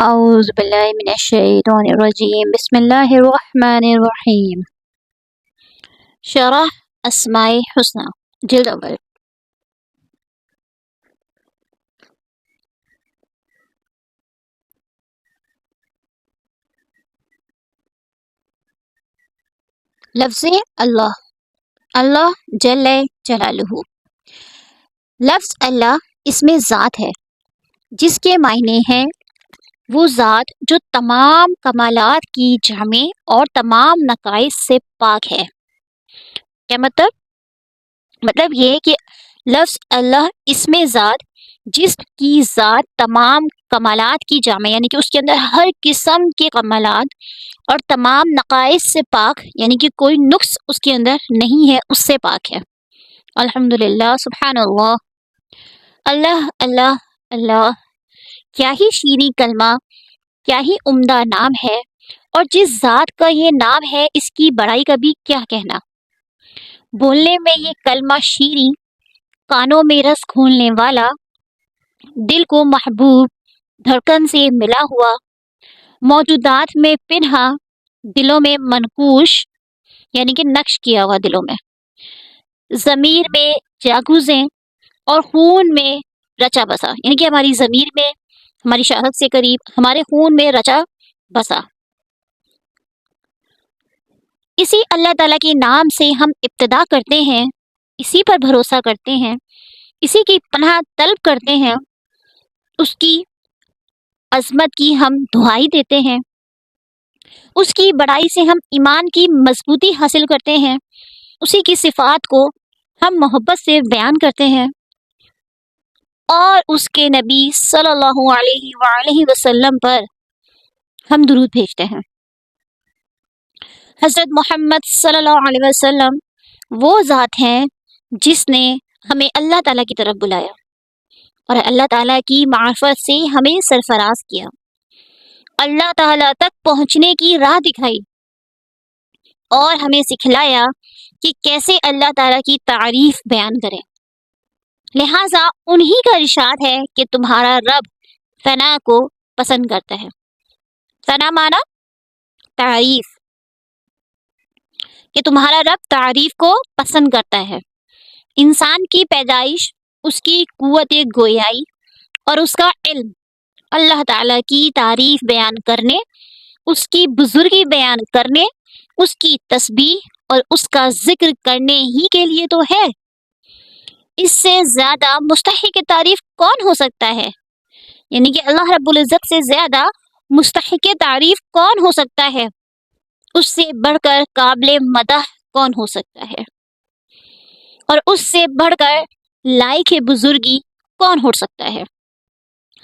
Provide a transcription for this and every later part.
اعوذ باللہ من الشیطان الرجیم بسم اللہ الرحمن الرحیم شرح اسماء حسنى جلد اول لفظ اللہ اللہ جل جلالہ لفظ اللہ اس میں ذات ہے جس کے معنی ہیں وہ ذات جو تمام کمالات کی جامع اور تمام نقائص سے پاک ہے۔ کیا مطلب یہ کہ لفظ اللہ اس میں ذات جس کی ذات تمام کمالات کی جامع یعنی کہ اس کے اندر ہر قسم کے کمالات اور تمام نقائص سے پاک یعنی کہ کوئی نقص اس کے اندر نہیں ہے، اس سے پاک ہے۔ الحمدللہ، سبحان اللہ، اللہ اللہ اللہ، کیا ہی شیریں کلمہ، کیا ہی عمدہ نام ہے، اور جس ذات کا یہ نام ہے اس کی بڑائی کا بھی کیا کہنا۔ بولنے میں یہ کلمہ شیریں، کانوں میں رس گھولنے والا، دل کو محبوب، دھڑکن سے ملا ہوا، موجودات میں پنہا، دلوں میں منقوش یعنی کہ نقش کیا ہوا دلوں میں، ضمیر میں جاگوزیں اور خون میں رچا بسا یعنی کہ ہماری ضمیر میں، ہماری شہادت سے قریب، ہمارے خون میں رچا بسا۔ اسی اللہ تعالیٰ کے نام سے ہم ابتدا کرتے ہیں، اسی پر بھروسہ کرتے ہیں، اسی کی پناہ طلب کرتے ہیں، اس کی عظمت کی ہم دعائی دیتے ہیں، اس کی بڑائی سے ہم ایمان کی مضبوطی حاصل کرتے ہیں، اسی کی صفات کو ہم محبت سے بیان کرتے ہیں، اور اس کے نبی صلی اللہ علیہ وآلہ وسلم پر ہم درود بھیجتے ہیں۔ حضرت محمد صلی اللہ علیہ وسلم وہ ذات ہیں جس نے ہمیں اللہ تعالیٰ کی طرف بلایا اور اللہ تعالیٰ کی معرفت سے ہمیں سرفراز کیا، اللہ تعالیٰ تک پہنچنے کی راہ دکھائی اور ہمیں سکھلایا کہ کیسے اللہ تعالیٰ کی تعریف بیان کریں۔ لہٰذا انہی کا ارشاد ہے کہ تمہارا رب ثنا کو پسند کرتا ہے۔ ثنا مانا تعریف، کہ تمہارا رب تعریف کو پسند کرتا ہے۔ انسان کی پیدائش، اس کی قوت گویائی اور اس کا علم اللہ تعالیٰ کی تعریف بیان کرنے، اس کی بزرگی بیان کرنے، اس کی تسبیح اور اس کا ذکر کرنے ہی کے لیے تو ہے۔ اس سے زیادہ مستحق تعریف کون ہو سکتا ہے؟ یعنی کہ اللہ رب العزت سے زیادہ مستحق تعریف کون ہو سکتا ہے؟ اس سے بڑھ کر قابل مدح کون ہو سکتا ہے؟ اور اس سے بڑھ کر لائق بزرگی کون ہو سکتا ہے؟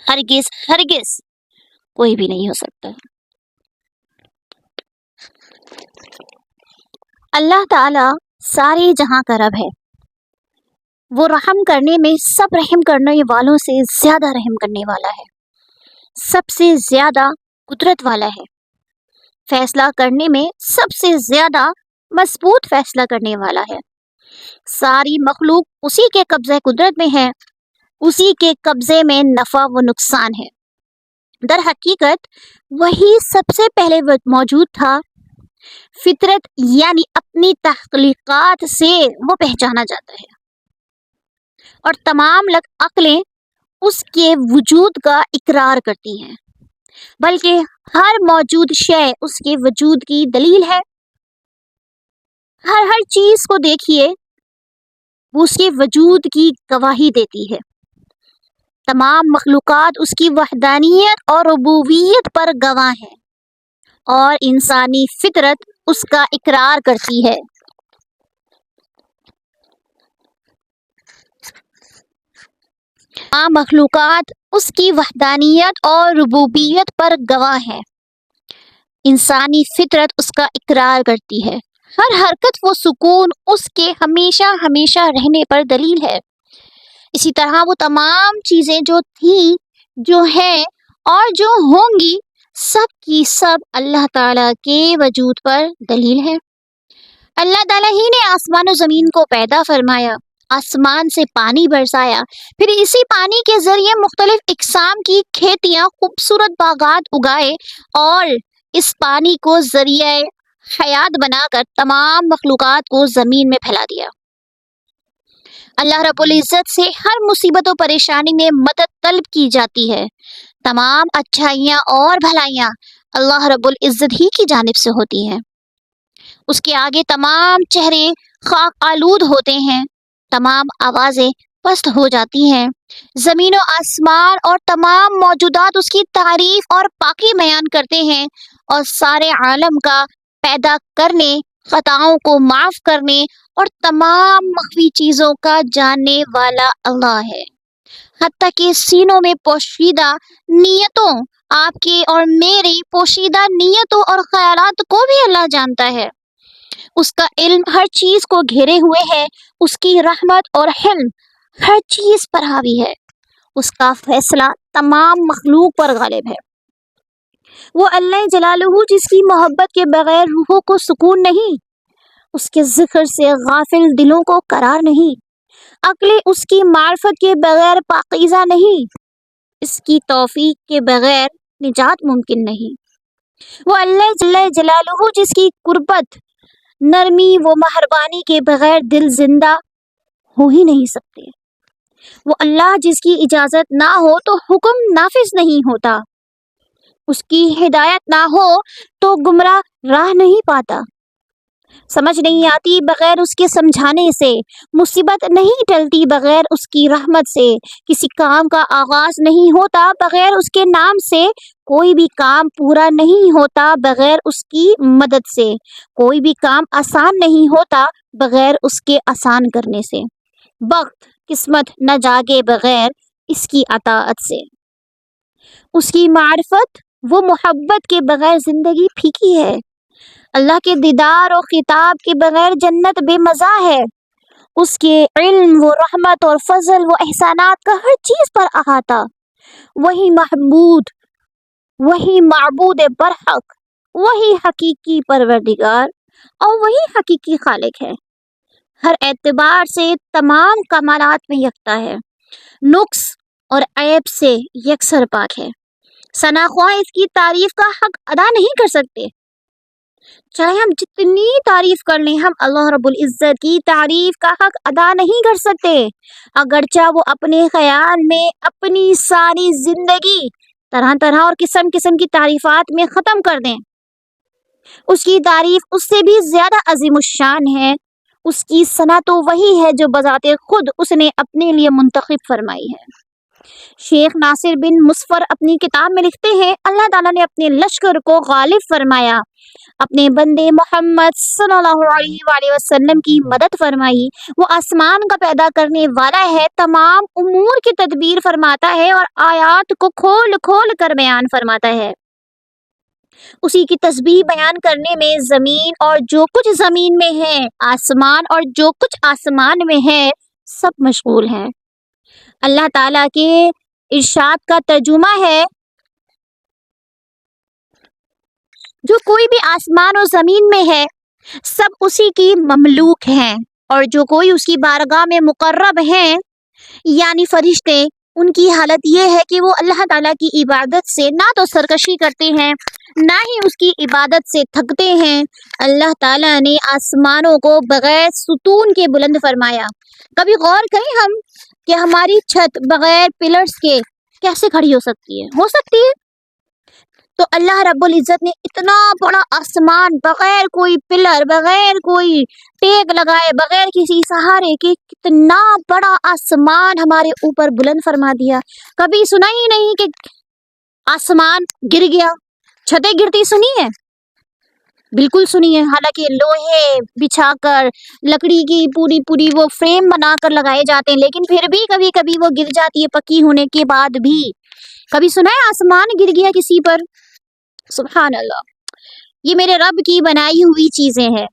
ہرگز ہرگز کوئی بھی نہیں ہو سکتا۔ اللہ تعالی سارے جہاں کا رب ہے، وہ رحم کرنے میں سب رحم کرنے والوں سے زیادہ رحم کرنے والا ہے، سب سے زیادہ قدرت والا ہے، فیصلہ کرنے میں سب سے زیادہ مضبوط فیصلہ کرنے والا ہے۔ ساری مخلوق اسی کے قبضہ قدرت میں ہے، اسی کے قبضے میں نفع و نقصان ہے۔ در حقیقت وہی سب سے پہلے موجود تھا، فطرت یعنی اپنی تخلیقات سے وہ پہچانا جاتا ہے، اور تمام عقلیں اس کے وجود کا اقرار کرتی ہیں، بلکہ ہر موجود شے اس کے وجود کی دلیل ہے۔ ہر چیز کو دیکھیے، وہ اس کے وجود کی گواہی دیتی ہے۔ تمام مخلوقات اس کی وحدانیت اور ربوبیت پر گواہ ہیں، اور انسانی فطرت اس کا اقرار کرتی ہے۔ تمام مخلوقات اس کی وحدانیت اور ربوبیت پر گواہ ہیں، انسانی فطرت اس کا اقرار کرتی ہے۔ ہر حرکت و سکون اس کے ہمیشہ ہمیشہ رہنے پر دلیل ہے۔ اسی طرح وہ تمام چیزیں جو تھیں، جو ہیں اور جو ہوں گی، سب کی سب اللہ تعالیٰ کے وجود پر دلیل ہے۔ اللہ تعالیٰ ہی نے آسمان و زمین کو پیدا فرمایا آسمان سے پانی برسایا، پھر اسی پانی کے ذریعے مختلف اقسام کی کھیتیاں، خوبصورت باغات اگائے اور اس پانی کو ذریعہ حیات بنا کر تمام مخلوقات کو زمین میں پھیلا دیا۔ اللہ رب العزت سے ہر مصیبت و پریشانی میں مدد طلب کی جاتی ہے۔ تمام اچھائیاں اور بھلائیاں اللہ رب العزت ہی کی جانب سے ہوتی ہیں۔ اس کے آگے تمام چہرے خاک آلود ہوتے ہیں، تمام آوازیں پست ہو جاتی ہیں، زمین و آسمان اور تمام موجودات اس کی تعریف اور پاکی بیان کرتے ہیں، اور سارے عالم کا پیدا کرنے، خطاؤں کو معاف کرنے اور تمام مخفی چیزوں کا جاننے والا اللہ ہے۔ حتیٰ کہ سینوں میں پوشیدہ نیتوں، آپ کی اور میری پوشیدہ نیتوں اور خیالات کو بھی اللہ جانتا ہے۔ اس کا علم ہر چیز کو گھیرے ہوئے ہے، اس کی رحمت اور حلم ہر چیز پر حاوی ہے، اس کا فیصلہ تمام مخلوق پر غالب ہے۔ وہ اللہ جلالہ جس کی محبت کے بغیر روحوں کو سکون نہیں، اس کے ذکر سے غافل دلوں کو قرار نہیں، عقل اس کی معرفت کے بغیر پاکیزہ نہیں، اس کی توفیق کے بغیر نجات ممکن نہیں۔ وہ اللہ جل جلالہ جس کی قربت، نرمی و مہربانی کے بغیر دل زندہ ہو ہی نہیں سکتے۔ وہ اللہ جس کی اجازت نہ ہو تو حکم نافذ نہیں ہوتا، اس کی ہدایت نہ ہو تو گمراہ راہ نہیں پاتا، سمجھ نہیں آتی بغیر اس کے سمجھانے سے، مصیبت نہیں ٹلتی بغیر اس کی رحمت سے، کسی کام کا آغاز نہیں ہوتا بغیر اس کے نام سے، کوئی بھی کام پورا نہیں ہوتا بغیر اس کی مدد سے، کوئی بھی کام آسان نہیں ہوتا بغیر اس کے آسان کرنے سے، وقت قسمت نہ جاگے بغیر اس کی اطاعت سے۔ اس کی معرفت وہ محبت کے بغیر زندگی پھیکی ہے، اللہ کے دیدار و خطاب کے بغیر جنت بے مزہ ہے، اس کے علم و رحمت اور فضل و احسانات کا ہر چیز پر احاطہ، وہی محمود، وہی معبود برحق، وہی حقیقی پروردگار اور وہی حقیقی خالق ہے، ہر اعتبار سے تمام کمالات میں یکتا ہے، نقص اور عیب سے یکسر پاک ہے، ثنا خواہ اس کی تعریف کا حق ادا نہیں کر سکتے، چاہے ہم جتنی تعریف کر لیں ہم اللہ رب العزت کی تعریف کا حق ادا نہیں کر سکتے، اگرچہ وہ اپنے خیال میں اپنی ساری زندگی طرح طرح اور قسم قسم کی تعریفات میں ختم کر دیں، اس کی تعریف اس سے بھی زیادہ عظیم الشان ہے، اس کی ثنا تو وہی ہے جو بذات خود اس نے اپنے لیے منتخب فرمائی ہے۔ شیخ ناصر بن مظفر اپنی کتاب میں لکھتے ہیں، اللہ تعالیٰ نے اپنے لشکر کو غالب فرمایا، اپنے بندے محمد صلی اللہ علیہ وآلہ وسلم کی مدد فرمائی، وہ آسمان کا پیدا کرنے والا ہے، تمام امور کی تدبیر فرماتا ہے اور آیات کو کھول کھول کر بیان فرماتا ہے، اسی کی تسبیح بیان کرنے میں زمین اور جو کچھ زمین میں ہے، آسمان اور جو کچھ آسمان میں ہے، سب مشغول ہیں۔ اللہ تعالیٰ کے ارشاد کا ترجمہ ہے، جو کوئی بھی آسمان و زمین میں ہے سب اسی کی مملوک ہیں، اور جو کوئی اس کی بارگاہ میں مقرب ہیں یعنی فرشتے، ان کی حالت یہ ہے کہ وہ اللہ تعالیٰ کی عبادت سے نہ تو سرکشی کرتے ہیں نہ ہی اس کی عبادت سے تھکتے ہیں۔ اللہ تعالیٰ نے آسمانوں کو بغیر ستون کے بلند فرمایا، کبھی غور کریں ہم کہ ہماری چھت بغیر پلرز کے کیسے کھڑی ہو سکتی ہے؟ ہو سکتی ہے؟ تو اللہ رب العزت نے اتنا بڑا آسمان بغیر کوئی پلر، بغیر کوئی ٹیک لگائے، بغیر کسی سہارے کے کتنا بڑا آسمان ہمارے اوپر بلند فرما دیا۔ کبھی سنا ہی نہیں کہ آسمان گر گیا، چھتیں گرتی سنی ہے؟ بالکل سنی ہے، حالانکہ لوہے بچھا کر لکڑی کی پوری وہ فریم بنا کر لگائے جاتے ہیں، لیکن پھر بھی کبھی کبھی وہ گر جاتی ہے پکی ہونے کے بعد بھی۔ کبھی سنا ہے آسمان گر گیا کسی پر؟ سبحان اللہ، یہ میرے رب کی بنائی ہوئی چیزیں ہیں،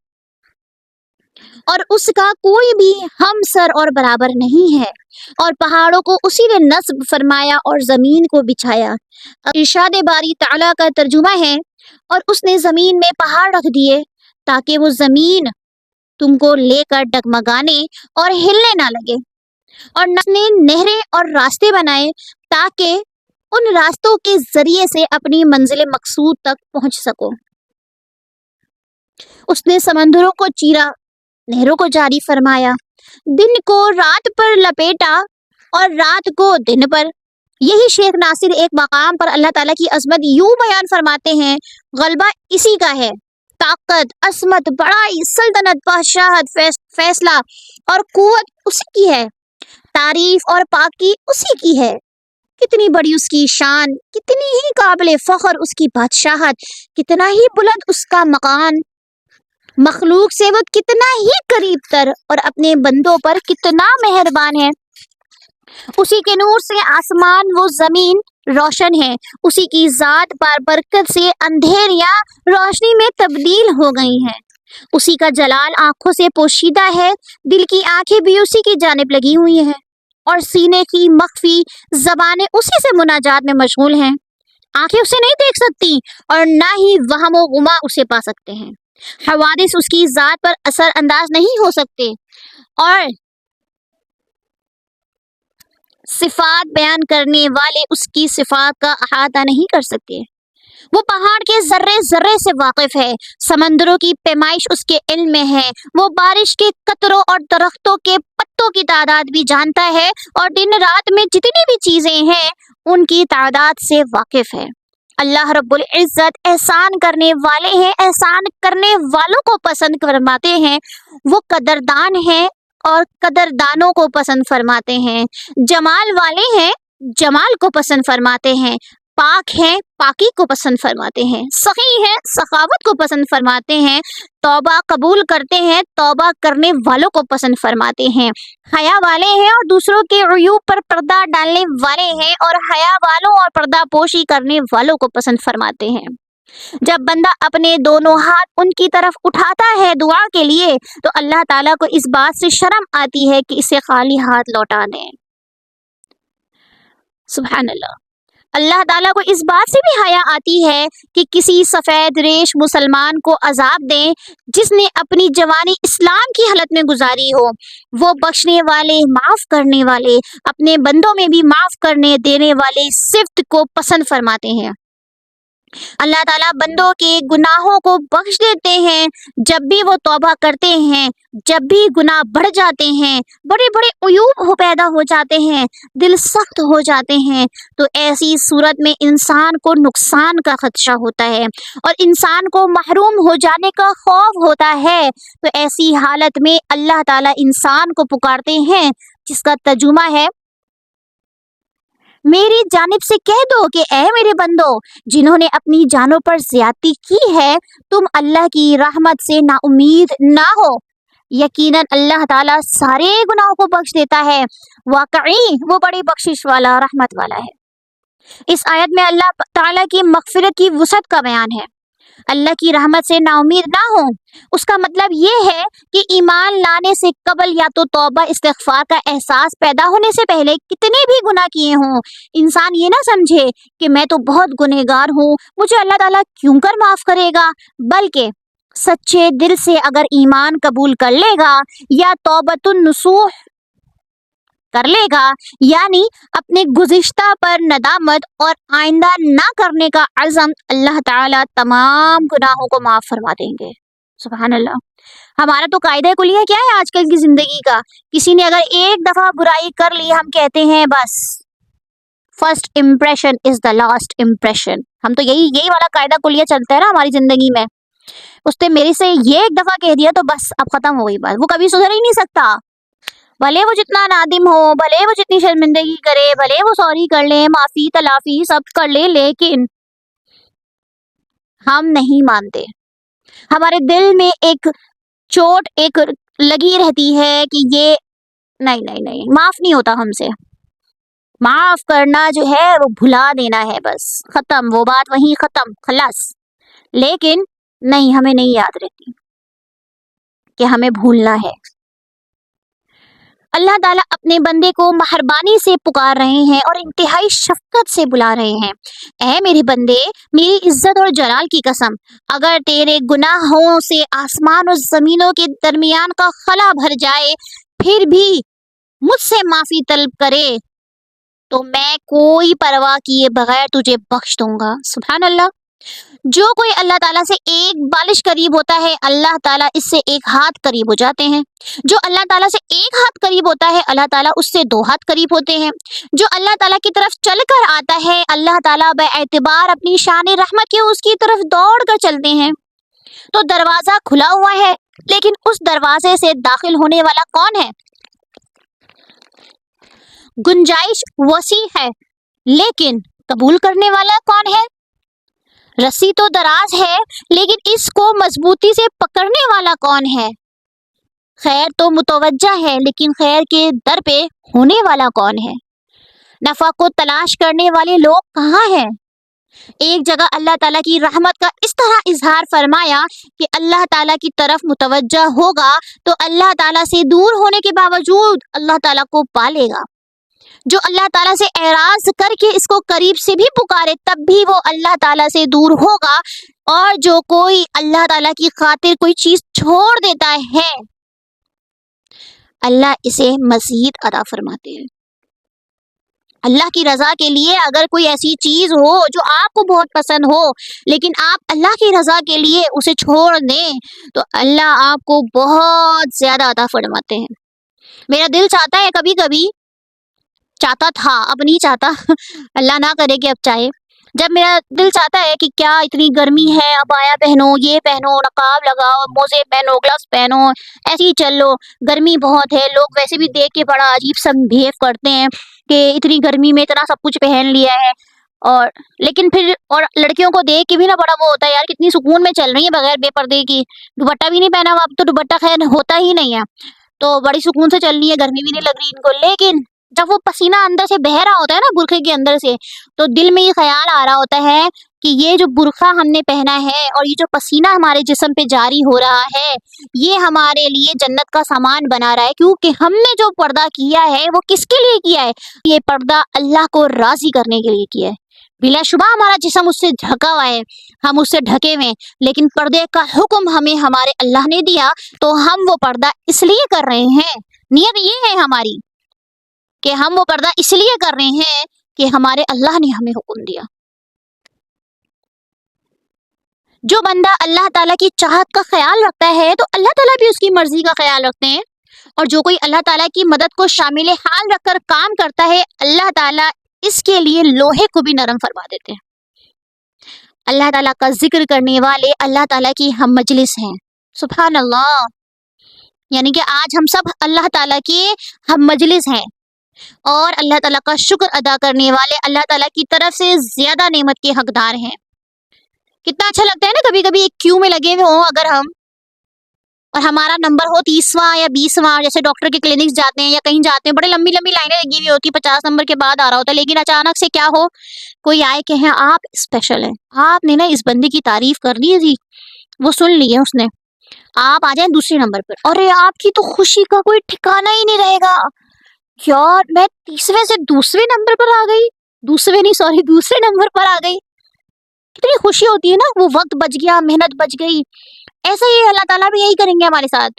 اور اس کا کوئی بھی ہم سر اور برابر نہیں ہے، اور پہاڑوں کو اسی نے نصب فرمایا اور زمین کو بچھایا۔ ارشاد باری تعالیٰ کا ترجمہ ہے، اور اس نے زمین میں پہاڑ رکھ دیے تاکہ وہ زمین تم کو لے کر ڈگمگانے اور ہلنے نہ لگے، اور نے نہریں اور راستے بنائے تاکہ ان راستوں کے ذریعے سے اپنی منزل مقصود تک پہنچ سکو۔ اس نے سمندروں کو چیرا، نہروں کو جاری فرمایا، دن کو رات پر لپیٹا اور رات کو دن پر۔ یہی شیخ ناصر ایک مقام پر اللہ تعالیٰ کی عظمت یوں بیان فرماتے ہیں، غلبہ اسی کا ہے، طاقت، عظمت، بڑائی، سلطنت، بادشاہت، فیصلہ اور قوت اسی کی ہے، تعریف اور پاکی اسی کی ہے۔ کتنی بڑی اس کی شان، کتنی ہی قابل فخر اس کی بادشاہت، کتنا ہی بلند اس کا مقام، مخلوق سے وہ کتنا ہی قریب تر اور اپنے بندوں پر کتنا مہربان ہے۔ اسی کے نور سے آسمان و زمین روشن ہے، اسی کی ذات بابرکت سے اندھیریاں روشنی میں تبدیل ہو گئی ہیں، اسی کا جلال آنکھوں سے پوشیدہ ہے، دل کی آنکھیں بھی اسی کی جانب لگی ہوئی ہیں، اور سینے کی مخفی زبانیں اسی سے مناجات میں مشغول ہیں۔ آنکھیں اسے نہیں دیکھ سکتی اور نہ ہی وہم و گما اسے پا سکتے ہیں، حوادث اس کی ذات پر اثر انداز نہیں ہو سکتے، اور صفات بیان کرنے والے اس کی صفات کا احاطہ نہیں کر سکتے۔ وہ پہاڑ کے ذرے ذرے سے واقف ہے، سمندروں کی پیمائش اس کے علم میں ہے، وہ بارش کے قطروں اور درختوں کے پتوں کی تعداد بھی جانتا ہے، اور دن رات میں جتنی بھی چیزیں ہیں ان کی تعداد سے واقف ہے۔ اللہ رب العزت احسان کرنے والے ہیں، احسان کرنے والوں کو پسند فرماتے ہیں، وہ قدردان ہیں اور قدردانوں کو پسند فرماتے ہیں، جمال والے ہیں، جمال کو پسند فرماتے ہیں، پاک ہیں، پاکی کو پسند فرماتے ہیں، سخی ہیں، سخاوت کو پسند فرماتے ہیں، توبہ قبول کرتے ہیں، توبہ کرنے والوں کو پسند فرماتے ہیں، حیا والے ہیں اور دوسروں کے عیوب پر پردہ ڈالنے والے ہیں، اور حیا والوں اور پردہ پوشی کرنے والوں کو پسند فرماتے ہیں۔ جب بندہ اپنے دونوں ہاتھ ان کی طرف اٹھاتا ہے دعا کے لیے تو اللہ تعالیٰ کو اس بات سے شرم آتی ہے کہ اسے خالی ہاتھ لوٹا دیں۔ سبحان اللہ۔ اللہ تعالیٰ کو اس بات سے بھی حیا آتی ہے کہ کسی سفید ریش مسلمان کو عذاب دیں جس نے اپنی جوانی اسلام کی حالت میں گزاری ہو۔ وہ بخشنے والے، معاف کرنے والے، اپنے بندوں میں بھی معاف کرنے دینے والے صفت کو پسند فرماتے ہیں۔ اللہ تعالیٰ بندوں کے گناہوں کو بخش دیتے ہیں جب بھی وہ توبہ کرتے ہیں، جب بھی گناہ بڑھ جاتے ہیں، بڑے بڑے عیوب پیدا ہو جاتے ہیں، دل سخت ہو جاتے ہیں، تو ایسی صورت میں انسان کو نقصان کا خدشہ ہوتا ہے اور انسان کو محروم ہو جانے کا خوف ہوتا ہے، تو ایسی حالت میں اللہ تعالیٰ انسان کو پکارتے ہیں جس کا ترجمہ ہے، میری جانب سے کہہ دو کہ اے میرے بندو جنہوں نے اپنی جانوں پر زیادتی کی ہے، تم اللہ کی رحمت سے نا امید نہ ہو، یقیناً اللہ تعالیٰ سارے گناہوں کو بخش دیتا ہے، واقعی وہ بڑی بخشش والا، رحمت والا ہے۔ اس آیت میں اللہ تعالیٰ کی مغفرت کی وسعت کا بیان ہے۔ اللہ کی رحمت سے نا امید نہ ہو، اس کا مطلب یہ ہے کہ ایمان لانے سے قبل یا تو توبہ استغفار کا احساس پیدا ہونے سے پہلے کتنے بھی گناہ کیے ہوں، انسان یہ نہ سمجھے کہ میں تو بہت گنہگار ہوں، مجھے اللہ تعالیٰ کیوں کر معاف کرے گا، بلکہ سچے دل سے اگر ایمان قبول کر لے گا یا توبۃ النصوح کر لے گا، یعنی اپنے گزشتہ پر ندامت اور آئندہ نہ کرنے کا عزم، اللہ تعالیٰ تمام گناہوں کو معاف فرما دیں گے۔ سبحان اللہ۔ ہمارا تو قاعدہ کلیہ کیا ہے آج کل کی زندگی کا، کسی نے اگر ایک دفعہ برائی کر لی ہم کہتے ہیں بس first impression is the last impression, ہم تو یہی والا قاعدہ کلیہ چلتا ہے نا ہماری زندگی میں، اس نے میرے سے یہ ایک دفعہ کہہ دیا تو بس اب ختم ہو گئی بات، وہ کبھی سدھر ہی نہیں سکتا، بھلے وہ جتنا نادم ہو، بھلے وہ جتنی شرمندگی کرے، بھلے وہ سوری کر لے، معافی تلافی سب کر لے، لیکن ہم نہیں مانتے، ہمارے دل میں ایک چوٹ ایک لگی رہتی ہے کہ یہ نہیں معاف نہیں ہوتا ہم سے، معاف کرنا جو ہے وہ بھلا دینا ہے، بس ختم، وہ بات وہیں ختم، خلاص، لیکن نہیں، ہمیں نہیں یاد رہتی کہ ہمیں بھولنا ہے۔ اللہ تعالیٰ اپنے بندے کو مہربانی سے پکار رہے ہیں اور انتہائی شفقت سے بلا رہے ہیں، اے میرے بندے، میری عزت اور جلال کی قسم، اگر تیرے گناہوں سے آسمان اور زمینوں کے درمیان کا خلا بھر جائے پھر بھی مجھ سے معافی طلب کرے تو میں کوئی پرواہ کیے بغیر تجھے بخش دوں گا۔ سبحان اللہ۔ جو کوئی اللہ تعالیٰ سے ایک بالش قریب ہوتا ہے اللہ تعالیٰ اس سے ایک ہاتھ قریب ہو جاتے ہیں، جو اللہ تعالیٰ سے ایک ہاتھ قریب ہوتا ہے اللہ تعالیٰ اس سے 2 ہاتھ قریب ہوتے ہیں، جو اللہ تعالیٰ کی طرف چل کر آتا ہے اللہ تعالیٰ بے اعتبار اپنی شان رحمت کے اس کی طرف دوڑ کر چلتے ہیں۔ تو دروازہ کھلا ہوا ہے، لیکن اس دروازے سے داخل ہونے والا کون ہے؟ گنجائش وسیع ہے، لیکن قبول کرنے والا کون ہے؟ رسی تو دراز ہے، لیکن اس کو مضبوطی سے پکڑنے والا کون ہے؟ خیر تو متوجہ ہے، لیکن خیر کے در پہ ہونے والا کون ہے؟ نفع کو تلاش کرنے والے لوگ کہاں ہیں؟ ایک جگہ اللہ تعالیٰ کی رحمت کا اس طرح اظہار فرمایا کہ اللہ تعالیٰ کی طرف متوجہ ہوگا تو اللہ تعالیٰ سے دور ہونے کے باوجود اللہ تعالیٰ کو پالے گا۔ جو اللہ تعالیٰ سے اعراض کر کے اس کو قریب سے بھی پکارے تب بھی وہ اللہ تعالیٰ سے دور ہوگا، اور جو کوئی اللہ تعالیٰ کی خاطر کوئی چیز چھوڑ دیتا ہے اللہ اسے مزید عطا فرماتے ہیں۔ اللہ کی رضا کے لیے اگر کوئی ایسی چیز ہو جو آپ کو بہت پسند ہو لیکن آپ اللہ کی رضا کے لیے اسے چھوڑ دیں تو اللہ آپ کو بہت زیادہ عطا فرماتے ہیں۔ میرا دل چاہتا ہے، کبھی کبھی چاہتا تھا، اب نہیں چاہتا، اللہ نہ کرے کہ اب چاہے، جب میرا دل چاہتا ہے کہ کیا اتنی گرمی ہے، ابایا پہنو، یہ پہنو، نقاب لگاؤ، موزے پہنو، گلوز پہنو، ایسے ہی چل لو، گرمی بہت ہے، لوگ ویسے بھی دیکھ کے بڑا عجیب سا بہیو کرتے ہیں کہ اتنی گرمی میں اتنا سب کچھ پہن لیا ہے، اور لیکن پھر اور لڑکیوں کو دیکھ کے بھی نا بڑا وہ ہوتا ہے یار کتنی سکون میں چل رہی ہے بغیر بے پردے کی، دوپٹہ بھی نہیں پہنا ہوا، اب تو دوپٹہ خیر ہوتا ہی نہیں ہے تو بڑی سکون سے چل رہی ہے، گرمی بھی نہیں لگ رہی ان کو، لیکن جب وہ پسینہ اندر سے بہہ رہا ہوتا ہے نا برقعے کے اندر سے تو دل میں یہ خیال آ رہا ہوتا ہے کہ یہ جو برقعہ ہم نے پہنا ہے اور یہ جو پسینہ ہمارے جسم پہ جاری ہو رہا ہے یہ ہمارے لیے جنت کا سامان بنا رہا ہے، کیونکہ ہم نے جو پردہ کیا ہے وہ کس کے لیے کیا ہے؟ یہ پردہ اللہ کو راضی کرنے کے لیے کیا ہے۔ بلا شبہ ہمارا جسم اس سے ڈھکا ہوا ہے، ہم اس سے ڈھکے ہوئے، لیکن پردے کا حکم ہمیں ہمارے اللہ نے دیا تو ہم وہ پردہ اس لیے کر رہے ہیں، نیت یہ ہے ہماری کہ ہم وہ پردہ اس لیے کر رہے ہیں کہ ہمارے اللہ نے ہمیں حکم دیا۔ جو بندہ اللہ تعالیٰ کی چاہت کا خیال رکھتا ہے تو اللہ تعالیٰ بھی اس کی مرضی کا خیال رکھتے ہیں، اور جو کوئی اللہ تعالیٰ کی مدد کو شامل حال رکھ کر کام کرتا ہے اللہ تعالیٰ اس کے لیے لوہے کو بھی نرم فرما دیتے ہیں۔ اللہ تعالیٰ کا ذکر کرنے والے اللہ تعالیٰ کی ہم مجلس ہیں، سبحان اللہ، یعنی کہ آج ہم سب اللہ تعالیٰ کے ہم مجلس ہیں اور اللہ تعالیٰ کا شکر ادا کرنے والے اللہ تعالیٰ کی طرف سے زیادہ نعمت کے حقدار ہیں۔ کتنا اچھا لگتا ہے نا کبھی کبھی ایک کیو میں لگے ہوئے ہوں اگر ہم، اور ہمارا نمبر ہو 30واں یا 20واں، جیسے ڈاکٹر کے کلینکس جاتے ہیں یا کہیں جاتے ہیں بڑے لمبی لمبی لائنیں لگی ہوئی ہوتی، 50 نمبر کے بعد آ رہا ہوتا ہے، لیکن اچانک سے کیا ہو کوئی آئے کہ ہیں آپ اسپیشل ہیں، آپ نے نا اس بندے کی تعریف کر دی جی، وہ سن لی ہے اس نے، آپ آ جائیں دوسرے نمبر پر، اور آپ کی تو خوشی کا کوئی ٹھکانہ ہی نہیں رہے گا، یار میں 30ویں سے دوسرے نمبر پر آ گئی، دوسرے نمبر پر آ گئی، کتنی خوشی ہوتی ہے نا، وہ وقت بچ گیا، محنت بچ گئی۔ ایسا ہی اللہ تعالیٰ بھی یہی کریں گے ہمارے ساتھ،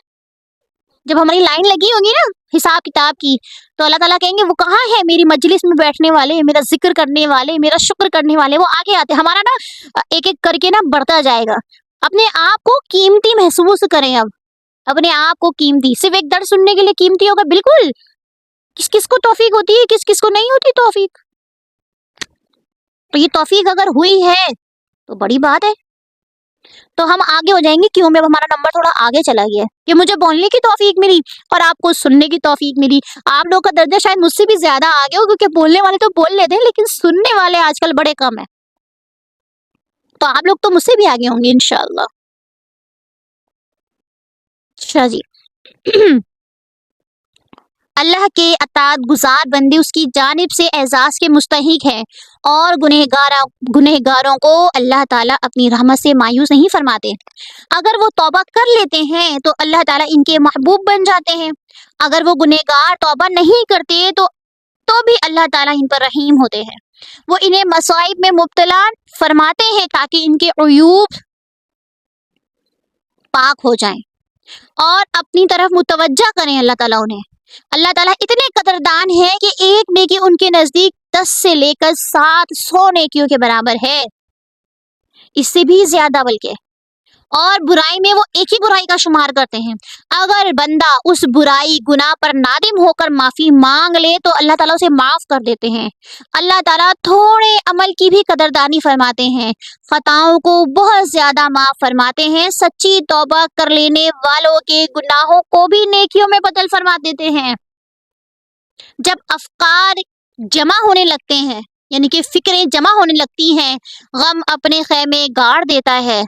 جب ہماری لائن لگی ہوگی نا حساب کتاب کی تو اللہ تعالیٰ کہیں گے وہ کہاں ہے میری مجلس میں بیٹھنے والے، میرا ذکر کرنے والے، میرا شکر کرنے والے، وہ آگے آتے، ہمارا نا ایک ایک کر کے نا بڑھتا جائے گا۔ اپنے آپ کو قیمتی محسوس کریں، اب اپنے آپ کو قیمتی، صرف ایک درس سننے کے لیے قیمتی ہوگا، بالکل، کس کس کو توفیق ہوتی ہے، کس کس کو نہیں ہوتی توفیق، تو یہ توفیق اگر ہوئی ہے تو بڑی بات ہے، تو ہم آگے ہو جائیں گے، کیوں میں ہمارا نمبر تھوڑا آگے چلا گیا ہے کہ مجھے بولنے کی توفیق ملی اور آپ کو سننے کی توفیق ملی، آپ لوگ کا درجہ شاید مجھ سے بھی زیادہ آگے ہو کیونکہ بولنے والے تو بول لیتے ہیں لیکن سننے والے آج کل بڑے کم ہیں، تو آپ لوگ تو مجھ سے بھی آگے ہوں گے انشاءاللہ۔ اچھا جی اللہ کے اطاعت گزار بندے اس کی جانب سے اعزاز کے مستحق ہیں، اور گنہگاروں کو اللہ تعالیٰ اپنی رحمت سے مایوس نہیں فرماتے، اگر وہ توبہ کر لیتے ہیں تو اللہ تعالیٰ ان کے محبوب بن جاتے ہیں، اگر وہ گنہگار توبہ نہیں کرتے تو بھی اللہ تعالیٰ ان پر رحیم ہوتے ہیں، وہ انہیں مصائب میں مبتلا فرماتے ہیں تاکہ ان کے عیوب پاک ہو جائیں اور اپنی طرف متوجہ کریں اللہ تعالیٰ انہیں۔ اللہ تعالیٰ اتنے قدردان ہیں کہ ایک نیکی ان کے نزدیک 10 سے لے کر 700 نیکیوں کے برابر ہے، اس سے بھی زیادہ بلکہ، اور برائی میں وہ ایک ہی برائی کا شمار کرتے ہیں۔ اگر بندہ اس برائی گناہ پر نادم ہو کر معافی مانگ لے تو اللہ تعالیٰ اسے معاف کر دیتے ہیں۔ اللہ تعالیٰ تھوڑے عمل کی بھی قدردانی فرماتے ہیں، خطاؤں کو بہت زیادہ معاف فرماتے ہیں، سچی توبہ کر لینے والوں کے گناہوں کو بھی نیکیوں میں بدل فرما دیتے ہیں۔ جب افکار جمع ہونے لگتے ہیں، یعنی کہ فکریں جمع ہونے لگتی ہیں، غم اپنے خیمے گاڑ دیتا ہے،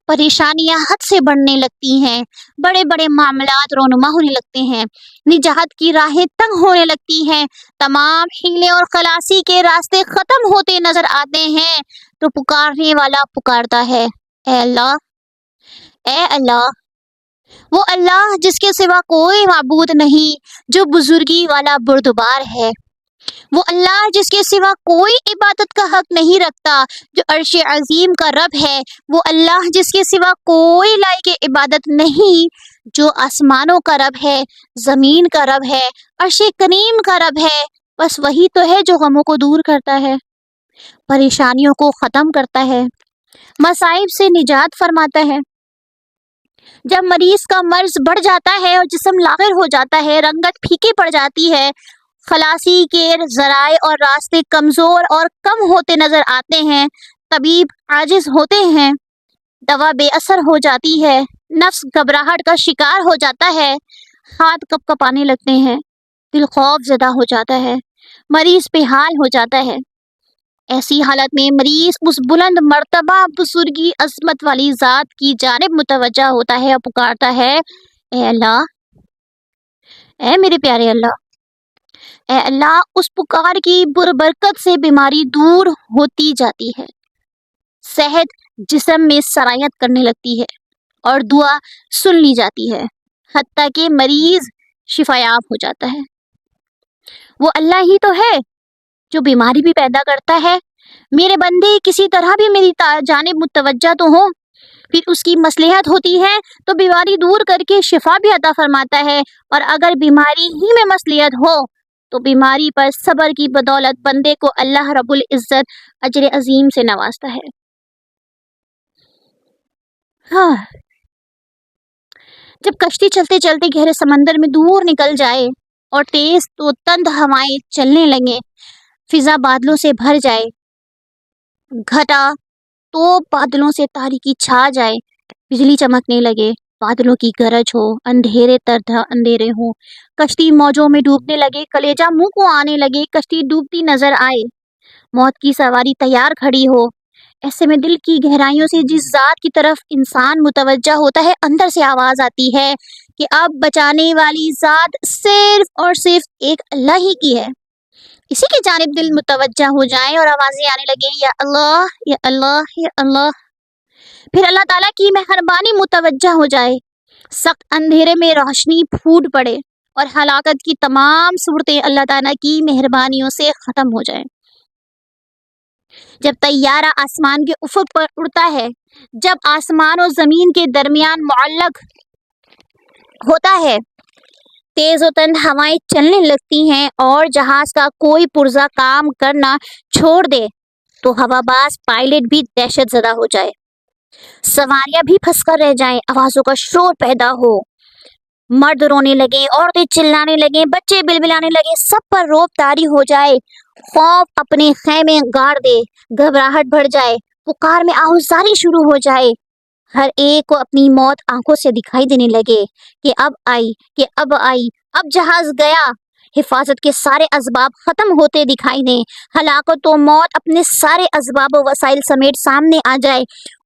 پریشانیاں حد سے بڑھنے لگتی ہیں، بڑے بڑے معاملات رونما ہونے لگتے ہیں، نجات کی راہیں تنگ ہونے لگتی ہیں، تمام حیلے اور خلاصی کے راستے ختم ہوتے نظر آتے ہیں، تو پکارنے والا پکارتا ہے، اے اللہ، اے اللہ، وہ اللہ جس کے سوا کوئی معبود نہیں، جو بزرگی والا بردبار ہے، وہ اللہ جس کے سوا کوئی عبادت کا حق نہیں رکھتا، جو عرش عظیم کا رب ہے، وہ اللہ جس کے سوا کوئی لائق عبادت نہیں، جو آسمانوں کا رب ہے، زمین کا رب ہے، عرش کریم کا رب ہے، بس وہی تو ہے جو غموں کو دور کرتا ہے، پریشانیوں کو ختم کرتا ہے، مصائب سے نجات فرماتا ہے۔ جب مریض کا مرض بڑھ جاتا ہے اور جسم لاغر ہو جاتا ہے، رنگت پھیکی پڑ جاتی ہے، خلاصی کے ذرائع اور راستے کمزور اور کم ہوتے نظر آتے ہیں، طبیب عاجز ہوتے ہیں، دوا بے اثر ہو جاتی ہے، نفس گھبراہٹ کا شکار ہو جاتا ہے، ہاتھ کپ کپانے لگتے ہیں، دل خوف زدہ ہو جاتا ہے، مریض بے حال ہو جاتا ہے، ایسی حالت میں مریض اس بلند مرتبہ بزرگی عظمت والی ذات کی جانب متوجہ ہوتا ہے اور پکارتا ہے، اے اللہ، اے میرے پیارے اللہ، اے اللہ۔ اس پکار کی بربرکت سے بیماری دور ہوتی جاتی ہے، صحت جسم میں سرایت کرنے لگتی ہے اور دعا سن لی جاتی ہے، حتیٰ کہ مریض شفایاب ہو جاتا ہے۔ وہ اللہ ہی تو ہے جو بیماری بھی پیدا کرتا ہے۔ میرے بندے کسی طرح بھی میری جانب متوجہ تو ہوں، پھر اس کی مصلحت ہوتی ہے تو بیماری دور کر کے شفا بھی عطا فرماتا ہے، اور اگر بیماری ہی میں مصلحت ہو تو بیماری پر صبر کی بدولت بندے کو اللہ رب العزت اجر عظیم سے نوازتا ہے۔ ہاں، جب کشتی چلتے چلتے گہرے سمندر میں دور نکل جائے اور تیز تو تند ہوائیں چلنے لگیں، فضا بادلوں سے بھر جائے، گھٹا تو بادلوں سے تاریکی چھا جائے، بجلی چمکنے لگے، بادلوں کی گرج ہو، اندھیرے اندھیرے ہوں، کشتی موجوں میں ڈوبنے لگے، کلیجہ منہ کو آنے لگے، کشتی ڈوبتی نظر آئے، موت کی سواری تیار کھڑی ہو، ایسے میں دل کی گہرائیوں سے جس ذات کی طرف انسان متوجہ ہوتا ہے، اندر سے آواز آتی ہے کہ اب بچانے والی ذات صرف اور صرف ایک اللہ ہی کی ہے۔ اسی کی جانب دل متوجہ ہو جائے اور آوازیں آنے لگے، یا اللہ، یا اللہ، یا اللہ۔ پھر اللہ تعالیٰ کی مہربانی متوجہ ہو جائے، سخت اندھیرے میں روشنی پھوٹ پڑے اور ہلاکت کی تمام صورتیں اللہ تعالیٰ کی مہربانیوں سے ختم ہو جائیں۔ جب طیارہ آسمان کے افق پر اڑتا ہے، جب آسمان و زمین کے درمیان معلق ہوتا ہے، تیز و تند ہوائیں چلنے لگتی ہیں اور جہاز کا کوئی پرزہ کام کرنا چھوڑ دے تو ہواباز پائلٹ بھی دہشت زدہ ہو جائے، سواریاں بھی پھنس کر رہ جائیں، آوازوں کا شور پیدا ہو، مرد رونے لگیں، عورتیں چلانے لگیں، بچے بلبلانے لگیں، سب پر روب طاری ہو جائے، خوف اپنے خیمے گاڑ دے، گھبراہٹ بڑھ جائے، پکار میں آہوزاری شروع ہو جائے، ہر ایک کو اپنی موت آنکھوں سے دکھائی دینے لگے کہ اب آئی، کہ اب آئی، اب جہاز گیا، حفاظت کے سارے اسباب ختم ہوتے دکھائی دیں، ہلاکت و موت اپنے سارے اسباب و وسائل سمیت سامنے آ جائے،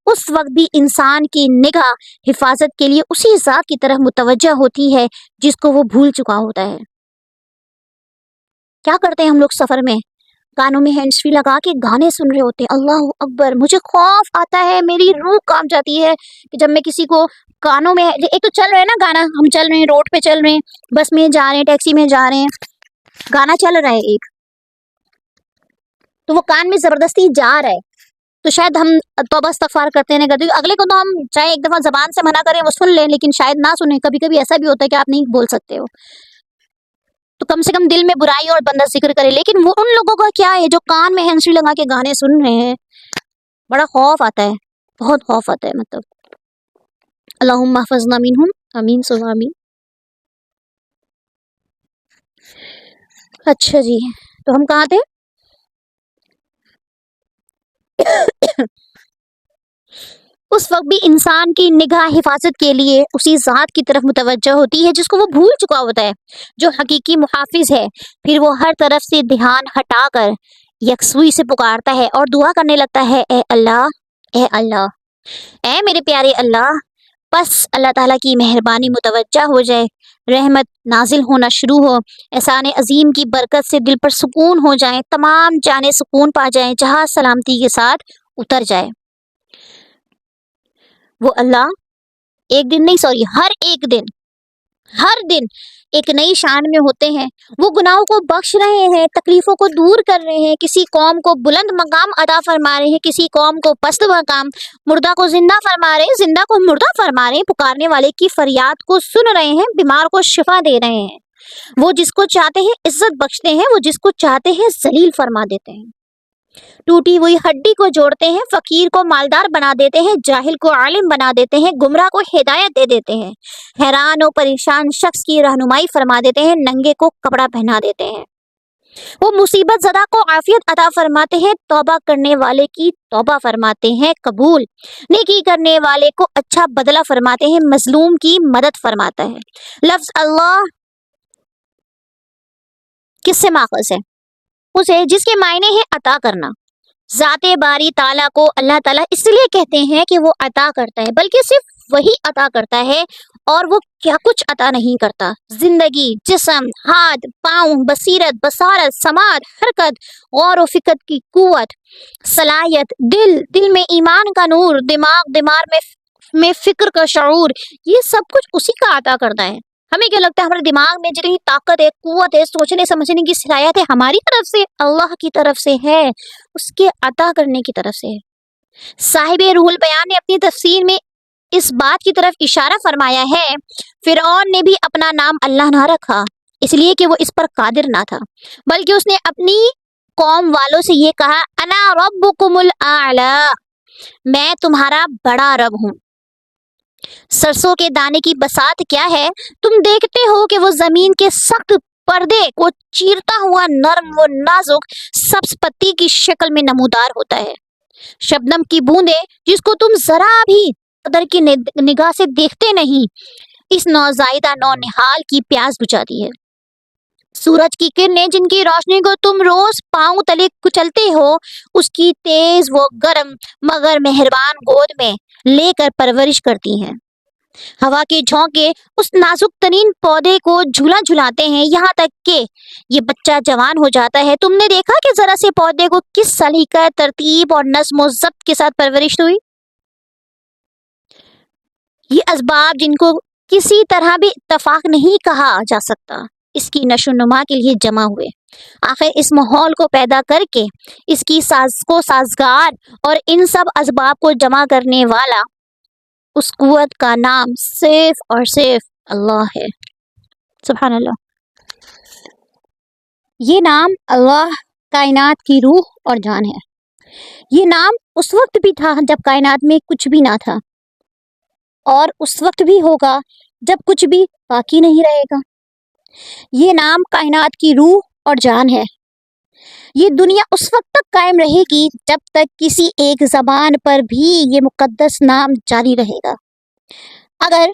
اس وقت بھی انسان کی نگاہ حفاظت کے لیے اسی ذات کی طرف متوجہ ہوتی ہے جس کو وہ بھول چکا ہوتا ہے۔ کیا کرتے ہیں ہم لوگ سفر میں؟ کانوں میں ہینڈ فری لگا کے گانے سن رہے ہوتے ہیں. اللہ اکبر. مجھے خوف آتا ہے, میری روح کانپ جاتی ہے کہ جب میں کسی کو کانوں میں, ایک تو چل رہا ہے نا گانا, ہم چل رہے ہیں, روڈ پہ چل رہے ہیں, بس میں جا رہے ہیں, ٹیکسی میں جا رہے ہیں, گانا چل رہا ہے ایک, تو وہ کان میں زبردستی جا رہا ہے, تو شاید ہم توبہ استغفار کرتے ہیں, کرتے اگلے کو تو ہم چاہے ایک دفعہ زبان سے منع کریں وہ سن لیں, لیکن شاید نہ سنیں. کبھی کبھی ایسا بھی ہوتا ہے کہ آپ نہیں بول سکتے ہو, تو کم سے کم دل میں برائی اور بندہ ذکر کرے. لیکن وہ ان لوگوں کا کیا ہے جو کان میں ہینڈ فری لگا کے گانے سن رہے ہیں, بڑا خوف آتا ہے, بہت خوف آتا ہے. مطلب اللہم احفظنا منہم, آمین ثم آمین. اچھا جی, تو ہم کہاں تھے؟ اس وقت بھی انسان کی نگاہ حفاظت کے لیے اسی ذات کی طرف متوجہ ہوتی ہے جس کو وہ بھول چکا ہوتا ہے, جو حقیقی محافظ ہے. پھر وہ ہر طرف سے دھیان ہٹا کر یکسوئی سے پکارتا ہے اور دعا کرنے لگتا ہے, اے اللہ, اے اللہ, اے میرے پیارے اللہ. بس اللہ تعالیٰ کی مہربانی متوجہ ہو جائے, رحمت نازل ہونا شروع ہو, احسان عظیم کی برکت سے دل پر سکون ہو جائیں, تمام جانیں سکون پا جائیں, جہاز سلامتی کے ساتھ اتر جائے. وہ اللہ ایک دن نہیں, سوری, ہر دن ایک نئی شان میں ہوتے ہیں. وہ گناہوں کو بخش رہے ہیں, تکلیفوں کو دور کر رہے ہیں, کسی قوم کو بلند مقام عطا فرما رہے ہیں, کسی قوم کو پست مقام, مردہ کو زندہ فرما رہے ہیں, زندہ کو مردہ فرما رہے ہیں, پکارنے والے کی فریاد کو سن رہے ہیں, بیمار کو شفا دے رہے ہیں. وہ جس کو چاہتے ہیں عزت بخشتے ہیں, وہ جس کو چاہتے ہیں ذلیل فرما دیتے ہیں. ٹوٹی ہوئی ہڈی کو جوڑتے ہیں, فقیر کو مالدار بنا دیتے ہیں, جاہل کو عالم بنا دیتے ہیں, گمراہ کو ہدایت دے دیتے ہیں, حیران و پریشان شخص کی رہنمائی فرما دیتے ہیں, ننگے کو کپڑا پہنا دیتے ہیں. وہ مصیبت زدہ کو عافیت عطا فرماتے ہیں, توبہ کرنے والے کی توبہ فرماتے ہیں قبول, نیکی کرنے والے کو اچھا بدلہ فرماتے ہیں, مظلوم کی مدد فرماتا ہے. لفظ اللہ کس سے ماخوذ ہے؟ اسے جس کے معنی ہے عطا کرنا. ذات باری تعالیٰ کو اللہ تعالیٰ اس لیے کہتے ہیں کہ وہ عطا کرتا ہے, بلکہ صرف وہی عطا کرتا ہے, اور وہ کیا کچھ عطا نہیں کرتا. زندگی, جسم, ہاتھ, پاؤں, بصیرت, بصارت, سماعت, حرکت, غور و فکر کی قوت, صلاحیت, دل میں ایمان کا نور, دماغ میں فکر کا شعور, یہ سب کچھ اسی کا عطا کرتا ہے. ہمیں کیا لگتا ہے ہمارے دماغ میں جتنی طاقت ہے, قوت ہے, سوچنے سمجھنے کی صلاحیت ہے, ہماری طرف سے, اللہ کی طرف سے ہے, اس کے عطا کرنے کی طرف سے. صاحب روح البیان نے اپنی تفسیر میں اس بات کی طرف اشارہ فرمایا ہے, فرعون نے بھی اپنا نام اللہ نہ رکھا اس لیے کہ وہ اس پر قادر نہ تھا, بلکہ اس نے اپنی قوم والوں سے یہ کہا, انا ربکم الاعلی, میں تمہارا بڑا رب ہوں. سرسوں کے دانے کی بساط کیا ہے؟ تم دیکھتے ہو کہ وہ زمین کے سخت پردے کو چیرتا ہوا نرم و نازک سبز پتی کی شکل میں نمودار ہوتا ہے. شبنم کی بوندیں جس کو تم ذرا بھی قدر کی نگاہ سے دیکھتے نہیں, اس نوزائیدہ نونہال کی پیاس بجھاتی ہے. سورج کی کرنیں جن کی روشنی کو تم روز پاؤں تلے کچلتے ہو, اس کی تیز و گرم مگر مہربان گود میں لے کر پرورش کرتی ہیں. ہوا کے جھونکے اس نازک ترین پودے کو جھولا جھلاتے ہیں, یہاں تک کہ یہ بچہ جوان ہو جاتا ہے. تم نے دیکھا کہ ذرا سے پودے کو کس سلیقہ, ترتیب اور نظم و ضبط کے ساتھ پرورش ہوئی. یہ اسباب جن کو کسی طرح بھی اتفاق نہیں کہا جا سکتا, اس کی نشو و نما کے لیے جمع ہوئے. آخر اس ماحول کو پیدا کر کے اس کی سازگار اور ان سب اسباب کو جمع کرنے والا, اس قوت کا نام صرف اور صرف اللہ ہے. سبحان اللہ. یہ نام اللہ کائنات کی روح اور جان ہے. یہ نام اس وقت بھی تھا جب کائنات میں کچھ بھی نہ تھا, اور اس وقت بھی ہوگا جب کچھ بھی باقی نہیں رہے گا. یہ نام کائنات کی روح اور جان ہے. یہ دنیا اس وقت تک قائم رہے گی جب تک کسی ایک زبان پر بھی یہ مقدس نام جاری رہے گا. اگر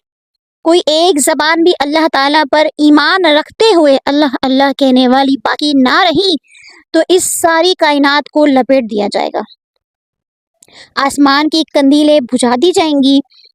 کوئی ایک زبان بھی اللہ تعالیٰ پر ایمان رکھتے ہوئے اللہ اللہ کہنے والی باقی نہ رہی, تو اس ساری کائنات کو لپیٹ دیا جائے گا. آسمان کی کندیلیں بجھا دی جائیں گی,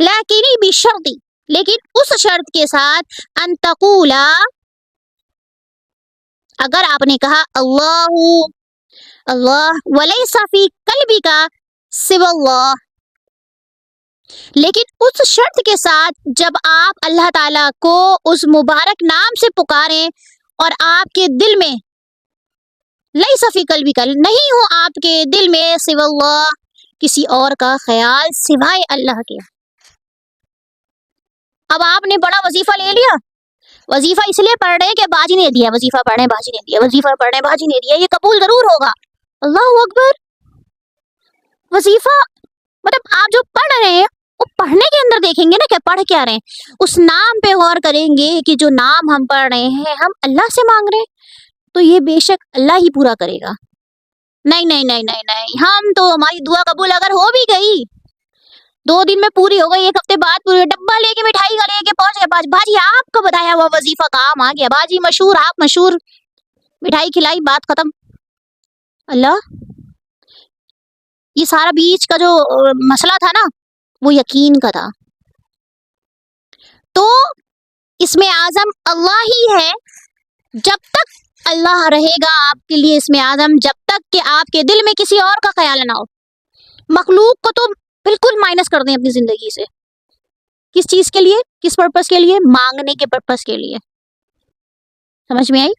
لیکنی بشرطی، لیکن اس شرط کے ساتھ ان تقولا، اگر آپ نے کہا اللہ اللہ ولیس فی قلبک سوى اللہ، لیکن اس شرط کے ساتھ جب آپ اللہ تعالیٰ کو اس مبارک نام سے پکاریں اور آپ کے دل میں لیس فی قلبک، نہیں ہو آپ کے دل میں سوى اللہ، کسی اور کا خیال سوائے اللہ کے۔ اب آپ نے بڑا وظیفہ لے لیا، وظیفہ اس لیے پڑھ رہے ہیں کہ باجی نے دیا، وظیفہ پڑھ رہے ہیں باجی نے دیا، وظیفہ پڑھ رہے ہیں باجی نے دیا، یہ قبول ضرور ہوگا۔ اللہ اکبر، وظیفہ مطلب آپ جو پڑھ رہے ہیں وہ پڑھنے کے اندر دیکھیں گے نا کہ پڑھ کیا رہے ہیں، اس نام پہ غور کریں گے کہ جو نام ہم پڑھ رہے ہیں ہم اللہ سے مانگ رہے ہیں تو یہ بے شک اللہ ہی پورا کرے گا۔ نہیں نہیں نہیں نہیں نہیں، ہم تو ہماری دعا قبول اگر ہو بھی گئی 2 دن میں پوری ہو گئی، 1 ہفتے بعد پوری، ڈبہ لے کے مٹھائی کا لے کے پہنچ گئے باجی آپ کو بتایا ہوا وظیفہ کام آ گیا، باجی مشہور آپ مشہور، مٹھائی کھلائی بات ختم۔ اللہ، یہ سارا بیچ کا جو مسئلہ تھا نا وہ یقین کا تھا۔ تو اس میں اعظم اللہ ہی ہے، جب تک اللہ رہے گا آپ کے لیے اس میں اعظم، جب تک کہ آپ کے دل میں کسی اور کا خیال نہ ہو۔ مخلوق کو تو بالکل مائنس کر دیں اپنی زندگی سے، کس چیز کے لیے، کس پرپس کے لیے، مانگنے کے پرپس کے لیے۔ سمجھ میں آئی؟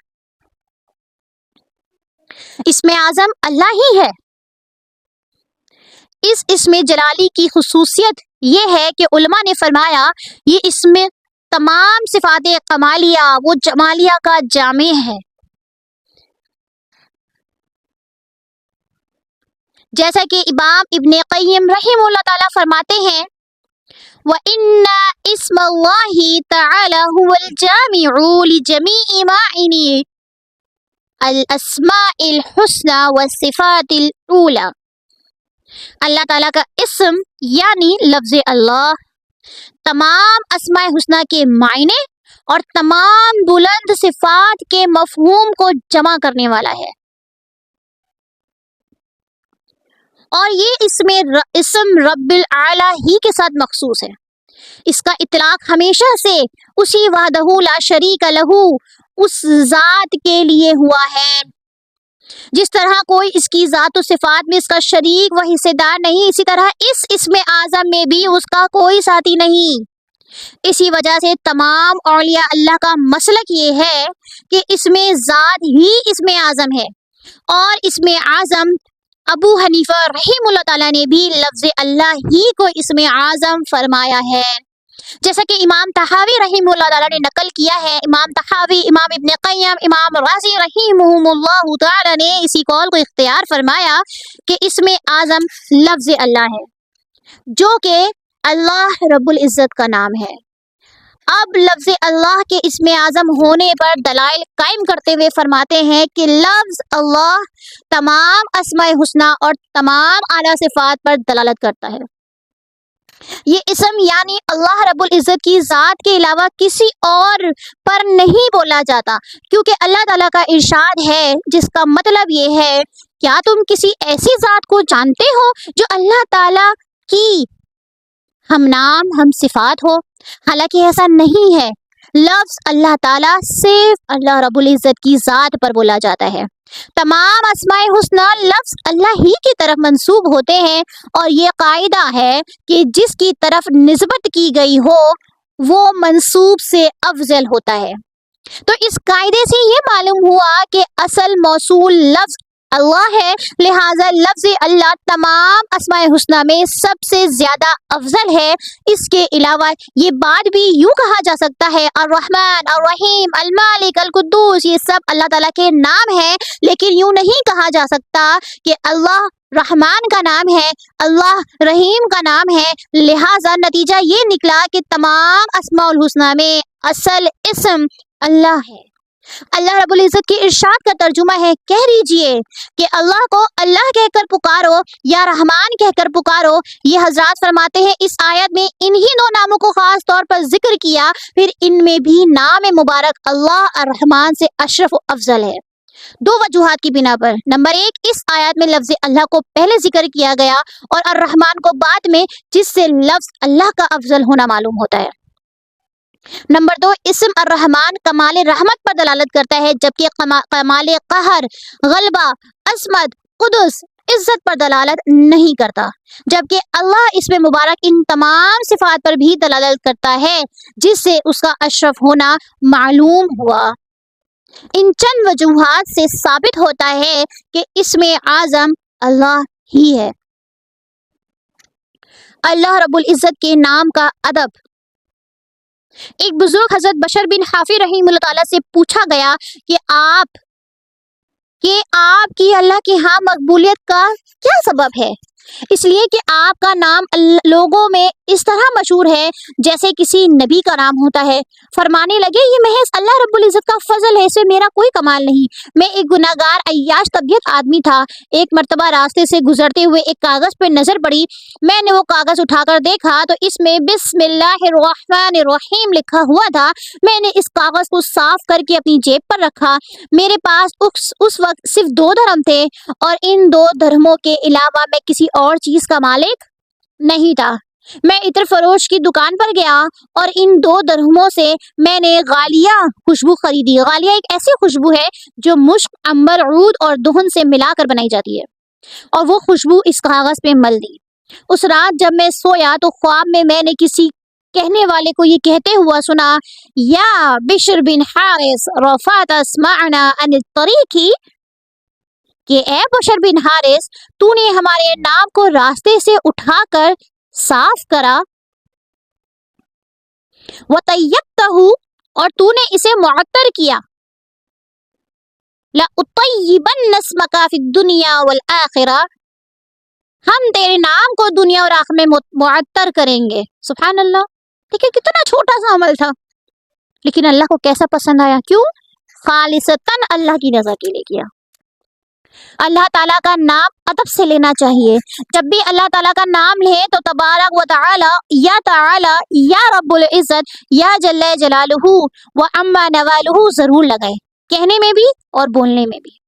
اس میں اعظم اللہ ہی ہے۔ اس اسم جلالی کی خصوصیت یہ ہے کہ علماء نے فرمایا یہ اسم تمام صفات کمالیہ وہ جمالیہ کا جامع ہے، جیسا کہ امام ابن قیم رحمہ اللہ تعالیٰ فرماتے ہیں وَإِنَّ اسْمَ اللَّهِ تَعَالَى هُوَ الْجَامِعُ لِجَمِيعِ مَعَانِي الْأَسْمَاءِ الْحُسْنَى وَالصِّفَاتِ الْعُولَى، اللہ تعالیٰ کا اسم یعنی لفظ اللہ تمام اسماء حسنہ کے معنی اور تمام بلند صفات کے مفہوم کو جمع کرنے والا ہے، اور یہ اسم رب العالی ہی کے ساتھ مخصوص ہے۔ اس کا اطلاق ہمیشہ سے اسی وحدہ لا شریک لہ اس ذات کے لیے ہوا ہے، جس طرح کوئی اس کی ذات و صفات میں اس کا شریک و حصے دار نہیں، اسی طرح اس اسم اعظم میں بھی اس کا کوئی ساتھی نہیں۔ اسی وجہ سے تمام اولیاء اللہ کا مسلک یہ ہے کہ اسم ذات ہی اسم اعظم ہے، اور اسم اعظم ابو حنیفہ رحمہ اللہ تعالیٰ نے بھی لفظ اللہ ہی کو اسم اعظم فرمایا ہے، جیسا کہ امام طحاوی رحمہ اللہ تعالیٰ نے نقل کیا ہے۔ امام طحاوی، امام ابن قیم، امام رازی رحمہم اللہ تعالیٰ نے اسی قول کو اختیار فرمایا کہ اسم اعظم لفظ اللہ ہے، جو کہ اللہ رب العزت کا نام ہے۔ اب لفظ اللہ کے اسم اعظم ہونے پر دلائل قائم کرتے ہوئے فرماتے ہیں کہ لفظ اللہ تمام اسماء حسنہ اور تمام اعلیٰ صفات پر دلالت کرتا ہے۔ یہ اسم یعنی اللہ رب العزت کی ذات کے علاوہ کسی اور پر نہیں بولا جاتا، کیونکہ اللہ تعالیٰ کا ارشاد ہے جس کا مطلب یہ ہے کیا تم کسی ایسی ذات کو جانتے ہو جو اللہ تعالیٰ کی ہم نام ہم صفات ہو؟ حالانکہ ایسا نہیں ہے، لفظ اللہ تعالیٰ صرف اللہ رب العزت کی ذات پر بولا جاتا ہے۔ تمام اسماء حسنہ لفظ اللہ ہی کی طرف منسوب ہوتے ہیں، اور یہ قاعدہ ہے کہ جس کی طرف نسبت کی گئی ہو وہ منسوب سے افضل ہوتا ہے۔ تو اس قاعدے سے یہ معلوم ہوا کہ اصل موصول لفظ اللہ ہے، لہٰذا لفظ اللہ تمام اسماء حسنہ میں سب سے زیادہ افضل ہے۔ اس کے علاوہ یہ بات بھی یوں کہا جا سکتا ہے الرحمن، الرحیم، المالک، القدوس، یہ سب اللہ تعالیٰ کے نام ہیں، لیکن یوں نہیں کہا جا سکتا کہ اللہ رحمان کا نام ہے، اللہ رحیم کا نام ہے۔ لہٰذا نتیجہ یہ نکلا کہ تمام اسماء الحسنہ میں اصل اسم اللہ ہے۔ اللہ رب العزت کی ارشاد کا ترجمہ ہے، کہہ دیجئے کہ اللہ کو اللہ کہہ کر پکارو یا رحمان کہہ کر پکارو۔ یہ حضرات فرماتے ہیں اس آیت میں انہی 2 ناموں کو خاص طور پر ذکر کیا، پھر ان میں بھی نام مبارک اللہ الرحمان سے اشرف و افضل ہے۔ دو وجوہات کی بنا پر۔ نمبر ایک، اس آیات میں لفظ اللہ کو پہلے ذکر کیا گیا اور الرحمن کو بعد میں، جس سے لفظ اللہ کا افضل ہونا معلوم ہوتا ہے۔ نمبر دو، اسم الرحمن کمال رحمت پر دلالت کرتا ہے، جبکہ کمال قہر، غلبہ، عصمت، قدس، عزت پر دلالت نہیں کرتا، جبکہ اللہ اس میں مبارک ان تمام صفات پر بھی دلالت کرتا ہے، جس سے اس کا اشرف ہونا معلوم ہوا۔ ان چند وجوہات سے ثابت ہوتا ہے کہ اسم اعظم اللہ ہی ہے۔ اللہ رب العزت کے نام کا ادب۔ ایک بزرگ حضرت بشر بن حافی رحمہ اللہ تعالیٰ سے پوچھا گیا کہ آپ کی اللہ کے ہاں مقبولیت کا کیا سبب ہے؟ اس لیے کہ آپ کا نام لوگوں میں اس طرح مشہور ہے جیسے کسی نبی کا نام ہوتا ہے۔ فرمانے لگے، یہ محض اللہ رب العزت کا فضل ہے، اس میں میرا کوئی کمال نہیں۔ میں ایک گناہگار عیاش طبیعت آدمی تھا۔ ایک مرتبہ راستے سے گزرتے ہوئے ایک کاغذ پہ نظر پڑی۔ میں نے وہ کاغذ اٹھا کر دیکھا تو اس میں بسم اللہ الرحمن الرحیم لکھا ہوا تھا۔ میں نے اس کاغذ کو صاف کر کے اپنی جیب پر رکھا۔ میرے پاس اس وقت صرف 2 درہم تھے اور ان 2 درہموں کے علاوہ میں کسی اور چیز کا مالک نہیں تھا۔ میں عطر فروش کی دکان پر گیا اور ان 2 درہموں سے میں نے غالیہ خوشبو خریدی۔ غالیہ ایک ایسی خوشبو ہے جو مشک، عنبر، عود اور دہن سے ملا کر بنائی جاتی ہے، اور وہ خوشبو اس کاغذ پہ مل دی۔ اس رات جب میں سویا تو خواب میں نے کسی کہنے والے کو یہ کہتے ہوا سنا، یا بشر بن حارث رفعت اسمعنا عن الطریق، کہ اے بشر بن حارث، تو نے ہمارے نام کو راستے سے اٹھا کر صاف کرا، وَطَيَّبْتَهُ، اور تو نے اسے معطر کیا، لَأُطَيِّبَنَّ اسْمَكَ فِي الدُّنْيَا وَالْآخِرَةِ، ہم تیرے نام کو دنیا اور آخرت میں معطر کریں گے۔ سبحان اللہ! دیکھیں کتنا چھوٹا سا عمل تھا، لیکن اللہ کو کیسا پسند آیا۔ کیوں؟ خالصتاً اللہ کی رضا کے لیے کیا۔ اللہ تعالیٰ کا نام ادب سے لینا چاہیے۔ جب بھی اللہ تعالیٰ کا نام لیں تو تبارک و تعالی، یا رب العزت، یا جل جلالہ و عما نوالہ ضرور لگائیں، کہنے میں بھی اور بولنے میں بھی۔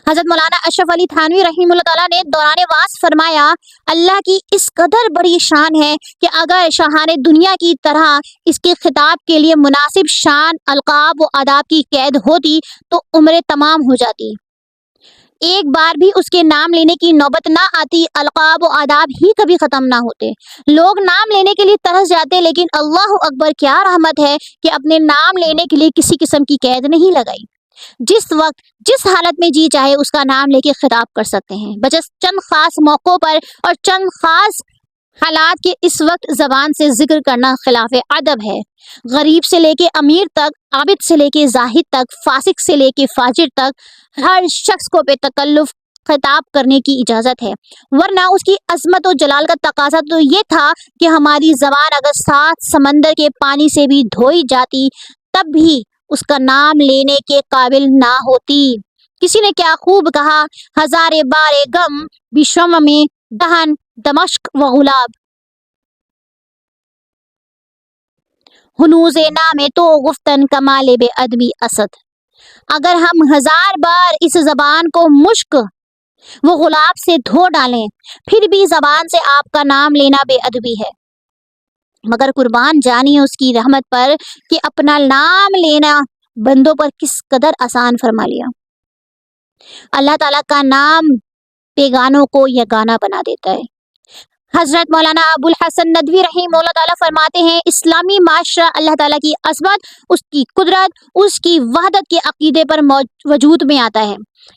حضرت مولانا اشرف علی تھانوی رحمہ اللہ تعالیٰ نے دوران وعظ فرمایا، اللہ کی اس قدر بڑی شان ہے کہ اگر شاہان دنیا کی طرح اس کے خطاب کے لیے مناسب شان، القاب و آداب کی قید ہوتی تو عمریں تمام ہو جاتی، ایک بار بھی اس کے نام لینے کی نوبت نہ آتی، القاب و آداب ہی کبھی ختم نہ ہوتے۔ لوگ نام لینے کے لیے ترس جاتے، لیکن اللہ اکبر کیا رحمت ہے کہ اپنے نام لینے کے لیے کسی قسم کی قید نہیں لگائی۔ جس وقت جس حالت میں جی چاہے اس کا نام لے کے خطاب کر سکتے ہیں، بجز چند خاص موقعوں پر اور چند خاص حالات کے اس وقت زبان سے ذکر کرنا خلاف ادب ہے۔ غریب سے لے کے امیر تک، عابد سے لے کے زاہد تک، فاسق سے لے کے فاجر تک، ہر شخص کو بے تکلف خطاب کرنے کی اجازت ہے، ورنہ اس کی عظمت و جلال کا تقاضا تو یہ تھا کہ ہماری زبان اگر 7 سمندر کے پانی سے بھی دھوئی جاتی تب بھی اس کا نام لینے کے قابل نہ ہوتی۔ کسی نے کیا خوب کہا، ہزارے بارے غم بشم میں دہن دمشق و غلاب، ہنوز نام تو گفتن کمال بے ادبی اسد۔ اگر ہم 1000 بار اس زبان کو مشک وہ غلاب سے دھو ڈالیں پھر بھی زبان سے آپ کا نام لینا بے ادبی ہے، مگر قربان جانی اس کی رحمت پر کہ اپنا نام لینا بندوں پر کس قدر آسان فرما لیا۔ اللہ تعالیٰ کا نام بیگانوں کو یگانہ بنا دیتا ہے۔ حضرت مولانا ابو الحسن ندوی رحمہ اللہ تعالیٰ فرماتے ہیں، اسلامی معاشرہ اللہ تعالیٰ کی عظمت، اس کی قدرت، اس کی وحدت کے عقیدے پر وجود میں آتا ہے۔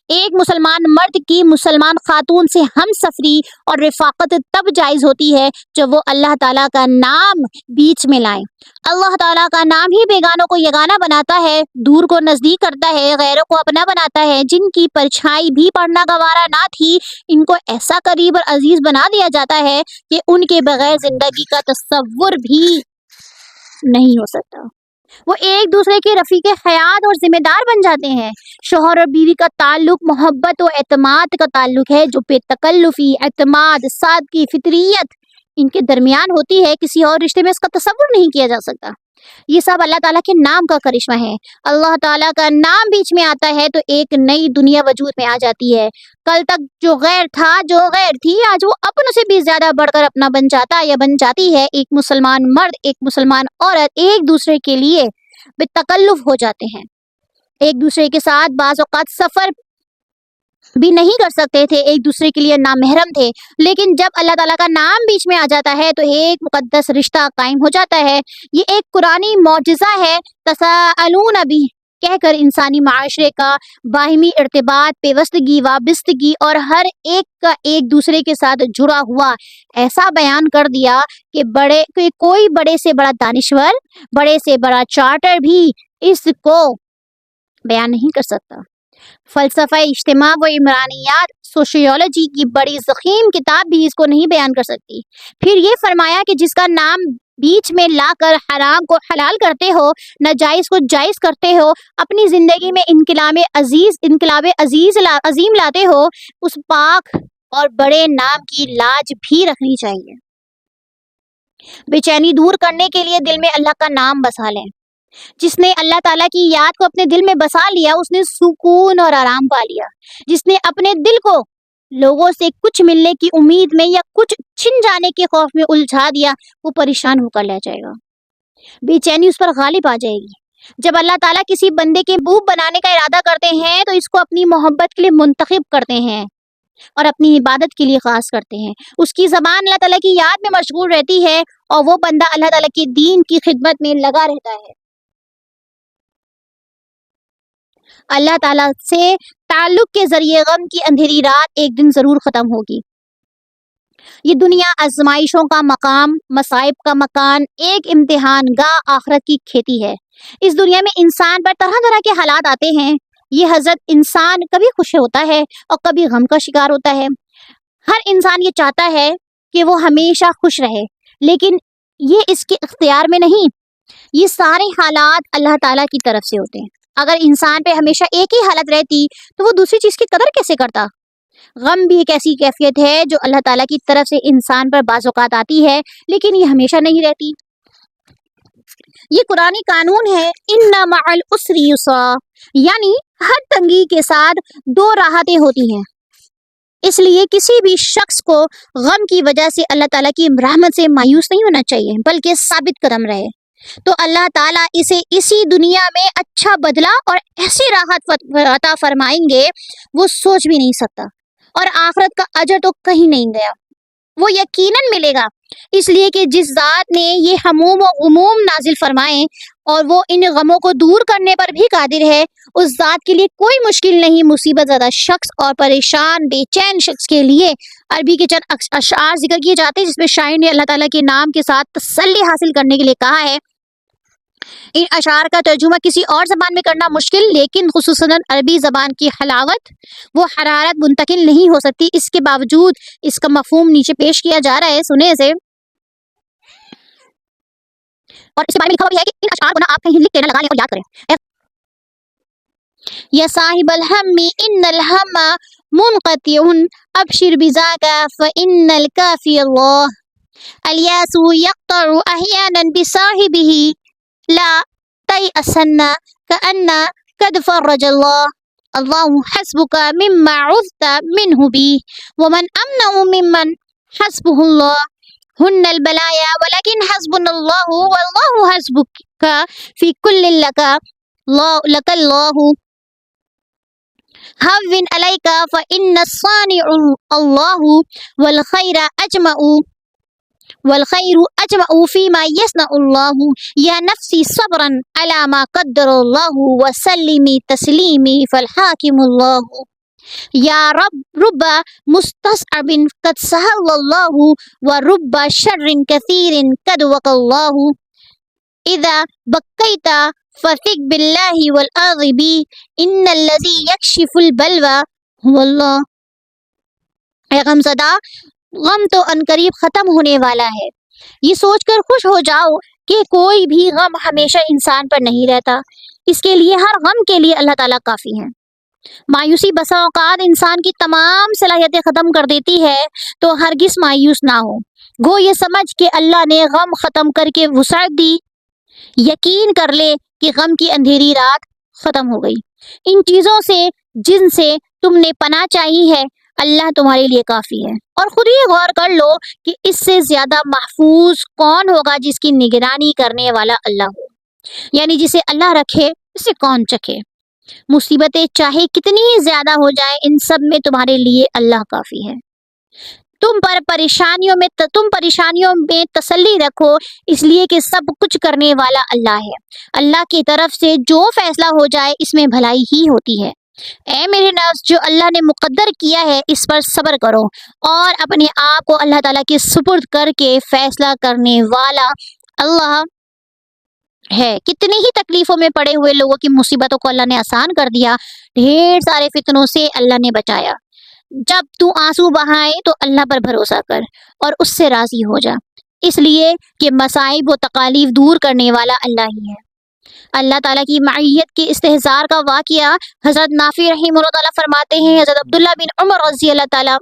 ایک مسلمان مرد کی مسلمان خاتون سے ہم سفری اور رفاقت تب جائز ہوتی ہے جب وہ اللہ تعالیٰ کا نام بیچ میں لائیں۔ اللہ تعالیٰ کا نام ہی بیگانوں کو یگانہ بناتا ہے، دور کو نزدیک کرتا ہے، غیروں کو اپنا بناتا ہے۔ جن کی پرچھائی بھی پڑھنا گوارا نہ تھی، ان کو ایسا قریب اور عزیز بنا دیا جاتا ہے کہ ان کے بغیر زندگی کا تصور بھی نہیں ہو سکتا۔ وہ ایک دوسرے کے رفیق حیات اور ذمہ دار بن جاتے ہیں۔ شوہر اور بیوی کا تعلق محبت و اعتماد کا تعلق ہے، جو بے تکلفی، اعتماد، سادگی، فطریت ان کے درمیان ہوتی ہے، کسی اور رشتے میں اس کا تصور نہیں کیا جا سکتا۔ یہ سب اللہ تعالیٰ کے نام کا کرشمہ ہے۔ اللہ تعالیٰ کا نام بیچ میں آتا ہے تو ایک نئی دنیا وجود میں آ جاتی ہے۔ کل تک جو غیر تھا، جو غیر تھی، آج وہ اپنوں سے بھی زیادہ بڑھ کر اپنا بن جاتا یا بن جاتی ہے۔ ایک مسلمان مرد، ایک مسلمان عورت ایک دوسرے کے لیے بے تکلف ہو جاتے ہیں، ایک دوسرے کے ساتھ بعض اوقات سفر بھی نہیں کر سکتے تھے، ایک دوسرے کے لیے نامحرم تھے، لیکن جب اللہ تعالیٰ کا نام بیچ میں آ جاتا ہے تو ایک مقدس رشتہ قائم ہو جاتا ہے۔ یہ ایک قرآنی معجزہ ہے۔ تساءلون بھی کہہ کر انسانی معاشرے کا باہمی ارتباط، پیوستگی، وابستگی اور ہر ایک کا ایک دوسرے کے ساتھ جڑا ہوا ایسا بیان کر دیا کہ کوئی بڑے سے بڑا دانشور، بڑے سے بڑا چارٹر بھی اس کو بیان نہیں کر سکتا۔ فلسفہ اجتماع و عمرانیات، سوشیولوجی کی بڑی ضخیم کتاب بھی اس کو نہیں بیان کر سکتی۔ پھر یہ فرمایا کہ جس کا نام بیچ میں لا کر حرام کو حلال کرتے ہو، ناجائز کو جائز کرتے ہو، اپنی زندگی میں انقلاب عظیم لاتے ہو، اس پاک اور بڑے نام کی لاج بھی رکھنی چاہیے۔ بے چینی دور کرنے کے لیے دل میں اللہ کا نام بسا لیں۔ جس نے اللہ تعالیٰ کی یاد کو اپنے دل میں بسا لیا، اس نے سکون اور آرام پا لیا۔ جس نے اپنے دل کو لوگوں سے کچھ ملنے کی امید میں یا کچھ چھن جانے کے خوف میں الجھا دیا، وہ پریشان ہو کر رہ جائے گا، بے چینی اس پر غالب آ جائے گی۔ جب اللہ تعالیٰ کسی بندے کے محبوب بنانے کا ارادہ کرتے ہیں تو اس کو اپنی محبت کے لیے منتخب کرتے ہیں اور اپنی عبادت کے لیے خاص کرتے ہیں۔ اس کی زبان اللہ تعالیٰ کی یاد میں مشغول رہتی ہے اور وہ بندہ اللہ تعالیٰ کے دین کی خدمت میں لگا رہتا ہے۔ اللہ تعالیٰ سے تعلق کے ذریعے غم کی اندھیری رات ایک دن ضرور ختم ہوگی۔ یہ دنیا آزمائشوں کا مقام، مصائب کا مکان، ایک امتحان گاہ آخرت کی کھیتی ہے۔ اس دنیا میں انسان پر طرح طرح کے حالات آتے ہیں۔ یہ حضرت انسان کبھی خوش ہوتا ہے اور کبھی غم کا شکار ہوتا ہے۔ ہر انسان یہ چاہتا ہے کہ وہ ہمیشہ خوش رہے، لیکن یہ اس کے اختیار میں نہیں۔ یہ سارے حالات اللہ تعالیٰ کی طرف سے ہوتے ہیں۔ اگر انسان پہ ہمیشہ ایک ہی حالت رہتی تو وہ دوسری چیز کی قدر کیسے کرتا؟ غم بھی ایک ایسی کیفیت ہے جو اللہ تعالیٰ کی طرف سے انسان پر بعض اوقات آتی ہے، لیکن یہ ہمیشہ نہیں رہتی۔ یہ قرآنی قانون ہے، ان مع العسر یسرا، یعنی ہر تنگی کے ساتھ دو راحتیں ہوتی ہیں۔ اس لیے کسی بھی شخص کو غم کی وجہ سے اللہ تعالیٰ کی رحمت سے مایوس نہیں ہونا چاہیے، بلکہ ثابت قدم رہے۔ تو اللہ تعالیٰ اسے اسی دنیا میں اچھا بدلہ اور ایسی راحت عطا فرمائیں گے وہ سوچ بھی نہیں سکتا، اور آخرت کا اجر تو کہیں نہیں گیا، وہ یقیناً ملے گا۔ اس لیے کہ جس ذات نے یہ حموم و غموم نازل فرمائے اور وہ ان غموں کو دور کرنے پر بھی قادر ہے، اس ذات کے لیے کوئی مشکل نہیں۔ مصیبت زدہ شخص اور پریشان بے چین شخص کے لیے عربی کے چند اشعار ذکر کیے جاتے ہیں، جس میں شاعر نے اللہ تعالیٰ کے نام کے ساتھ تسلی حاصل کرنے کے لیے کہا ہے۔ ان اشعار کا ترجمہ کسی اور زبان میں کرنا مشکل، لیکن خصوصاً عربی زبان کی حلاوت وہ حرارت منتقل نہیں ہو سکتی۔ اس کے باوجود اس کا مفہوم نیچے پیش کیا جا رہا ہے، سنے سے، اور اس کے بارے میں لکھا ہوا بھی ہے کہ ان اشعار کو نہ آپ کہیں لکھ کے نہ لگا لیں اور یاد کریں۔ یا صاحب الہم ان الہم منقطع ابشر بذاک فان الکافی اللہ، الیاس یقطع احیانا بصاحبہ لا تیأسن کأن قد فرج اللہ حسبک مما عذت منہ بی ومن امنع ممن حسبہ اللہ ہن البلایا ولکن حسبنا اللہ واللہ حسبک فی کل لک اللہ هون عليك فإن الصانع الله والخير أجمع فيما يصنع الله يا نفسي صبرا على ما قدر الله وسلمي تسليمي فالحاكم الله يا رب مستصعب قد سهل الله ورب شر كثير قد وقى الله إذا بقيت فثق بالله والأرض بي إن الذي يكشف البلوى هو الله۔ اے غم زدہ، غم تو عنقریب ختم ہونے والا ہے۔ یہ سوچ کر خوش ہو جاؤ کہ کوئی بھی غم ہمیشہ انسان پر نہیں رہتا، اس کے لیے ہر غم کے لیے اللہ تعالیٰ کافی ہے۔ مایوسی بسا اوقات انسان کی تمام صلاحیتیں ختم کر دیتی ہے، تو ہرگز مایوس نہ ہو۔ گو یہ سمجھ کہ اللہ نے غم ختم کر کے وسعت دی، یقین کر لے کہ غم کی اندھیری رات ختم ہو گئی۔ ان چیزوں سے جن سے تم نے پناہ چاہی ہے اللہ تمہارے لیے کافی ہے، اور خود ہی غور کر لو کہ اس سے زیادہ محفوظ کون ہوگا جس کی نگرانی کرنے والا اللہ ہو، یعنی جسے اللہ رکھے اسے کون چکھے۔ مصیبتیں چاہے کتنی ہی زیادہ ہو جائیں ان سب میں تمہارے لیے اللہ کافی ہے۔ تم پریشانیوں میں تسلی رکھو، اس لیے کہ سب کچھ کرنے والا اللہ ہے۔ اللہ کی طرف سے جو فیصلہ ہو جائے اس میں بھلائی ہی ہوتی ہے۔ اے میرے نفس، جو اللہ نے مقدر کیا ہے اس پر صبر کرو اور اپنے آپ کو اللہ تعالیٰ کے سپرد کر کے فیصلہ کرنے والا اللہ ہے۔ کتنی ہی تکلیفوں میں پڑے ہوئے لوگوں کی مصیبتوں کو اللہ نے آسان کر دیا، ڈھیر سارے فتنوں سے اللہ نے بچایا۔ جب تو آنسو بہائے تو اللہ پر بھروسہ کر اور اس سے راضی ہو جا، اس لیے کہ مصائب و تکالیف دور کرنے والا اللہ ہی ہے۔ اللہ تعالیٰ کی معیت کے استحضار کا واقعہ حضرت نافع رحمہ اللہ تعالیٰ فرماتے ہیں، حضرت عبداللہ بن عمر رضی اللہ تعالیٰ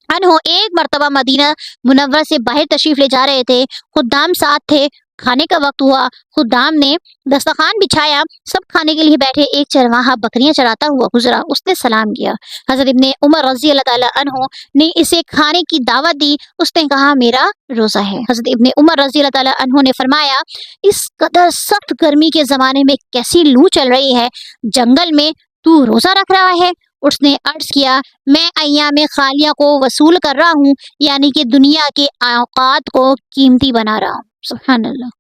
عنہ ایک مرتبہ مدینہ منور سے باہر تشریف لے جا رہے تھے، خدام ساتھ تھے۔ کھانے کا وقت ہوا، خدام نے دسترخوان بچھایا، سب کھانے کے لیے بیٹھے۔ ایک چرواہا بکریاں چراتا ہوا گزرا، اس نے سلام کیا۔ حضرت ابن عمر رضی اللہ تعالیٰ عنہ نے اسے کھانے کی دعوت دی، اس نے کہا میرا روزہ ہے۔ حضرت ابن عمر رضی اللہ تعالیٰ عنہ نے فرمایا اس قدر سخت گرمی کے زمانے میں کیسی لو چل رہی ہے، جنگل میں تو روزہ رکھ رہا ہے؟ اس نے عرض کیا میں ایام خالیہ کو وصول کر رہا ہوں، یعنی کہ دنیا کے اوقات کو قیمتی بنا رہا ہوں۔ سبحان اللہ۔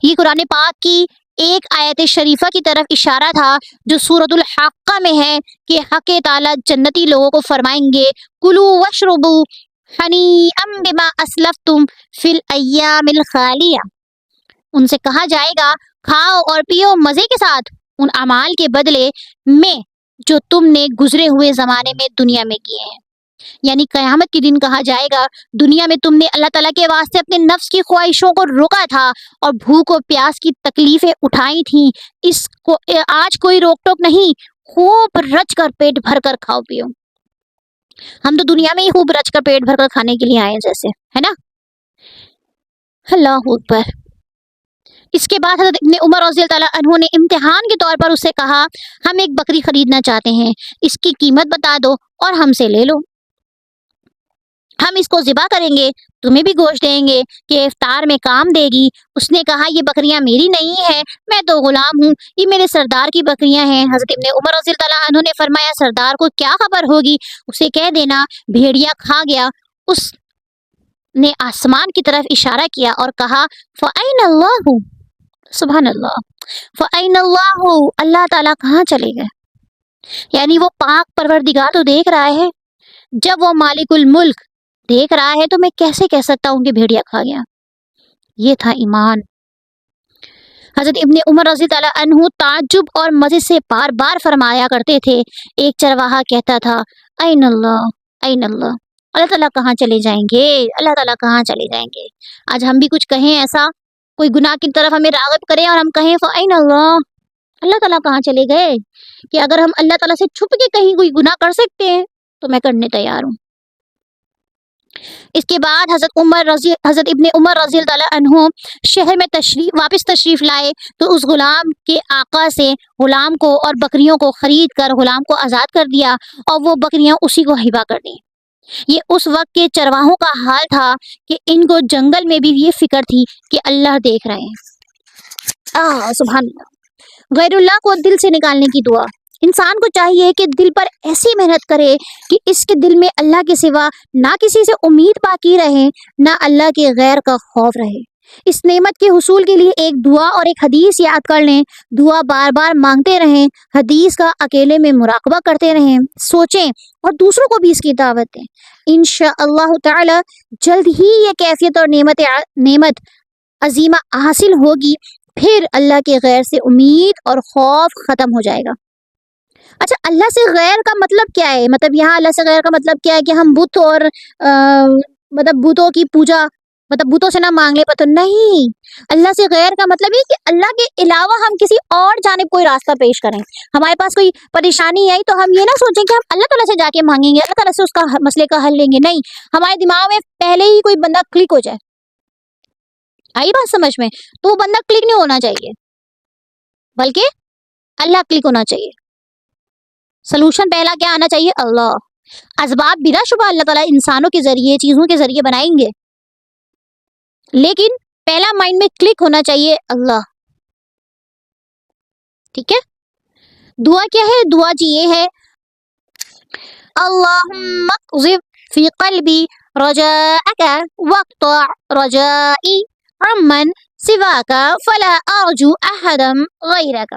یہ قرآن پاک کی ایک آیت شریفہ کی طرف اشارہ تھا جو سورۃ الحاقہ میں ہے کہ حق تعالیٰ جنتی لوگوں کو فرمائیں گے کلوا واشربوا ہنیئا بما اسلفتم فی الایام الخالیہ۔ ان سے کہا جائے گا کھاؤ اور پیو مزے کے ساتھ ان اعمال کے بدلے میں جو تم نے گزرے ہوئے زمانے میں دنیا میں کیے ہیں۔ یعنی قیامت کے دن کہا جائے گا دنیا میں تم نے اللہ تعالیٰ کے واسطے اپنے نفس کی خواہشوں کو روکا تھا اور بھوک و پیاس کی تکلیفیں اٹھائی تھیں، اس کو آج کوئی روک ٹوک نہیں، خوب رچ کر پیٹ بھر کر کھاؤ پیو۔ ہم تو دنیا میں ہی خوب رچ کر پیٹ بھر کر کھانے کے لیے آئے جیسے، ہے نا۔ اللہ اکبر۔ اس کے بعد حضرت ابن عمر رضی اللہ تعالیٰ عنہ نے امتحان کے طور پر اسے کہا ہم ایک بکری خریدنا چاہتے ہیں، اس کی قیمت بتا دو اور ہم سے لے لو، ہم اس کو ذبح کریں گے، تمہیں بھی گوشت دیں گے کہ افطار میں کام دے گی۔ اس نے کہا یہ بکریاں میری نہیں ہیں، میں تو غلام ہوں، یہ میرے سردار کی بکریاں ہیں۔ حضرت ابن عمر رضی اللہ تعالیٰ عنہ نے فرمایا سردار کو کیا خبر ہوگی، اسے کہہ دینا بھیڑیا کھا گیا۔ اس نے آسمان کی طرف اشارہ کیا اور کہا فَأَيْنَ اللَّهُ، سبحان اللہ، فَأَيْنَ اللَّهُ، اللہ تعالیٰ کہاں چلے گئے؟ یعنی وہ پاک پروردگار تو دیکھ رہا ہے، جب وہ مالک الملک دیکھ رہا ہے تو میں کیسے کہہ سکتا ہوں کہ بھیڑیا کھا گیا؟ یہ تھا ایمان۔ حضرت ابن عمر رضی اللہ عنہ تعجب اور مزے سے بار بار فرمایا کرتے تھے، ایک چرواہا کہتا تھا این اللہ، این اللہ، اللہ تعالیٰ کہاں چلے جائیں گے، اللہ تعالیٰ کہاں چلے جائیں گے۔ آج ہم بھی کچھ کہیں ایسا، کوئی گناہ کی طرف ہمیں راغب کرے اور ہم کہیں فَأَيْنَ اللَّهُ، اللہ تعالیٰ کہاں چلے گئے، کہ اگر ہم اللہ تعالیٰ سے چھپ کے کہیں کوئی گناہ کر سکتے ہیں تو میں کرنے تیار ہوں۔ اس کے بعد حضرت ابن عمر رضی اللہ عنہ شہر میں واپس تشریف لائے تو اس غلام کے آقا سے غلام کو اور بکریوں کو خرید کر غلام کو آزاد کر دیا اور وہ بکریاں اسی کو ہبہ کر دیں۔ یہ اس وقت کے چرواہوں کا حال تھا کہ ان کو جنگل میں بھی یہ فکر تھی کہ اللہ دیکھ رہے ہیں۔ سبحان اللہ۔ غیر اللہ کو دل سے نکالنے کی دعا۔ انسان کو چاہیے کہ دل پر ایسی محنت کرے کہ اس کے دل میں اللہ کے سوا نہ کسی سے امید باقی رہے، نہ اللہ کے غیر کا خوف رہے۔ اس نعمت کے حصول کے لیے ایک دعا اور ایک حدیث یاد کر لیں، دعا بار بار مانگتے رہیں، حدیث کا اکیلے میں مراقبہ کرتے رہیں، سوچیں اور دوسروں کو بھی اس کی دعوت دیں۔ انشاءاللہ تعالی جلد ہی یہ کیفیت اور نعمت عظیمہ حاصل ہوگی، پھر اللہ کے غیر سے امید اور خوف ختم ہو جائے گا۔ اچھا، اللہ سے غیر کا مطلب کیا ہے؟ مطلب یہاں اللہ سے غیر کا مطلب کیا ہے کہ ہم بت اور مطلب بتوں کی پوجا، مطلب بتوں سے نہ مانگ لیں، پتہ نہیں۔ اللہ سے غیر کا مطلب یہ کہ اللہ کے علاوہ ہم کسی اور جانب کوئی راستہ پیش کریں۔ ہمارے پاس کوئی پریشانی آئی تو ہم یہ نہ سوچیں کہ ہم اللہ تعالیٰ سے جا کے مانگیں گے، اللہ تعالیٰ سے اس کا مسئلے کا حل لیں گے، نہیں، ہمارے دماغ میں پہلے ہی کوئی بندہ کلک ہو جائے آئی بات سمجھ میں؟ تو وہ بندہ کلک نہیں ہونا چاہیے بلکہ اللہ کلک ہونا چاہیے. سلوشن پہلا کیا آنا چاہیے؟ اللہ. اسباب بلا شبہ اللہ تعالیٰ انسانوں کے ذریعے چیزوں کے ذریعے بنائیں گے، لیکن پہلا مائنڈ میں کلک ہونا چاہیے اللہ. ٹھیک ہے. دعا کیا ہے؟ دعا جی یہ ہے اللہم اقذف فی قلبی رجاءک واقطع رجائی عمن سواک فلا ارجو احدا غیرک.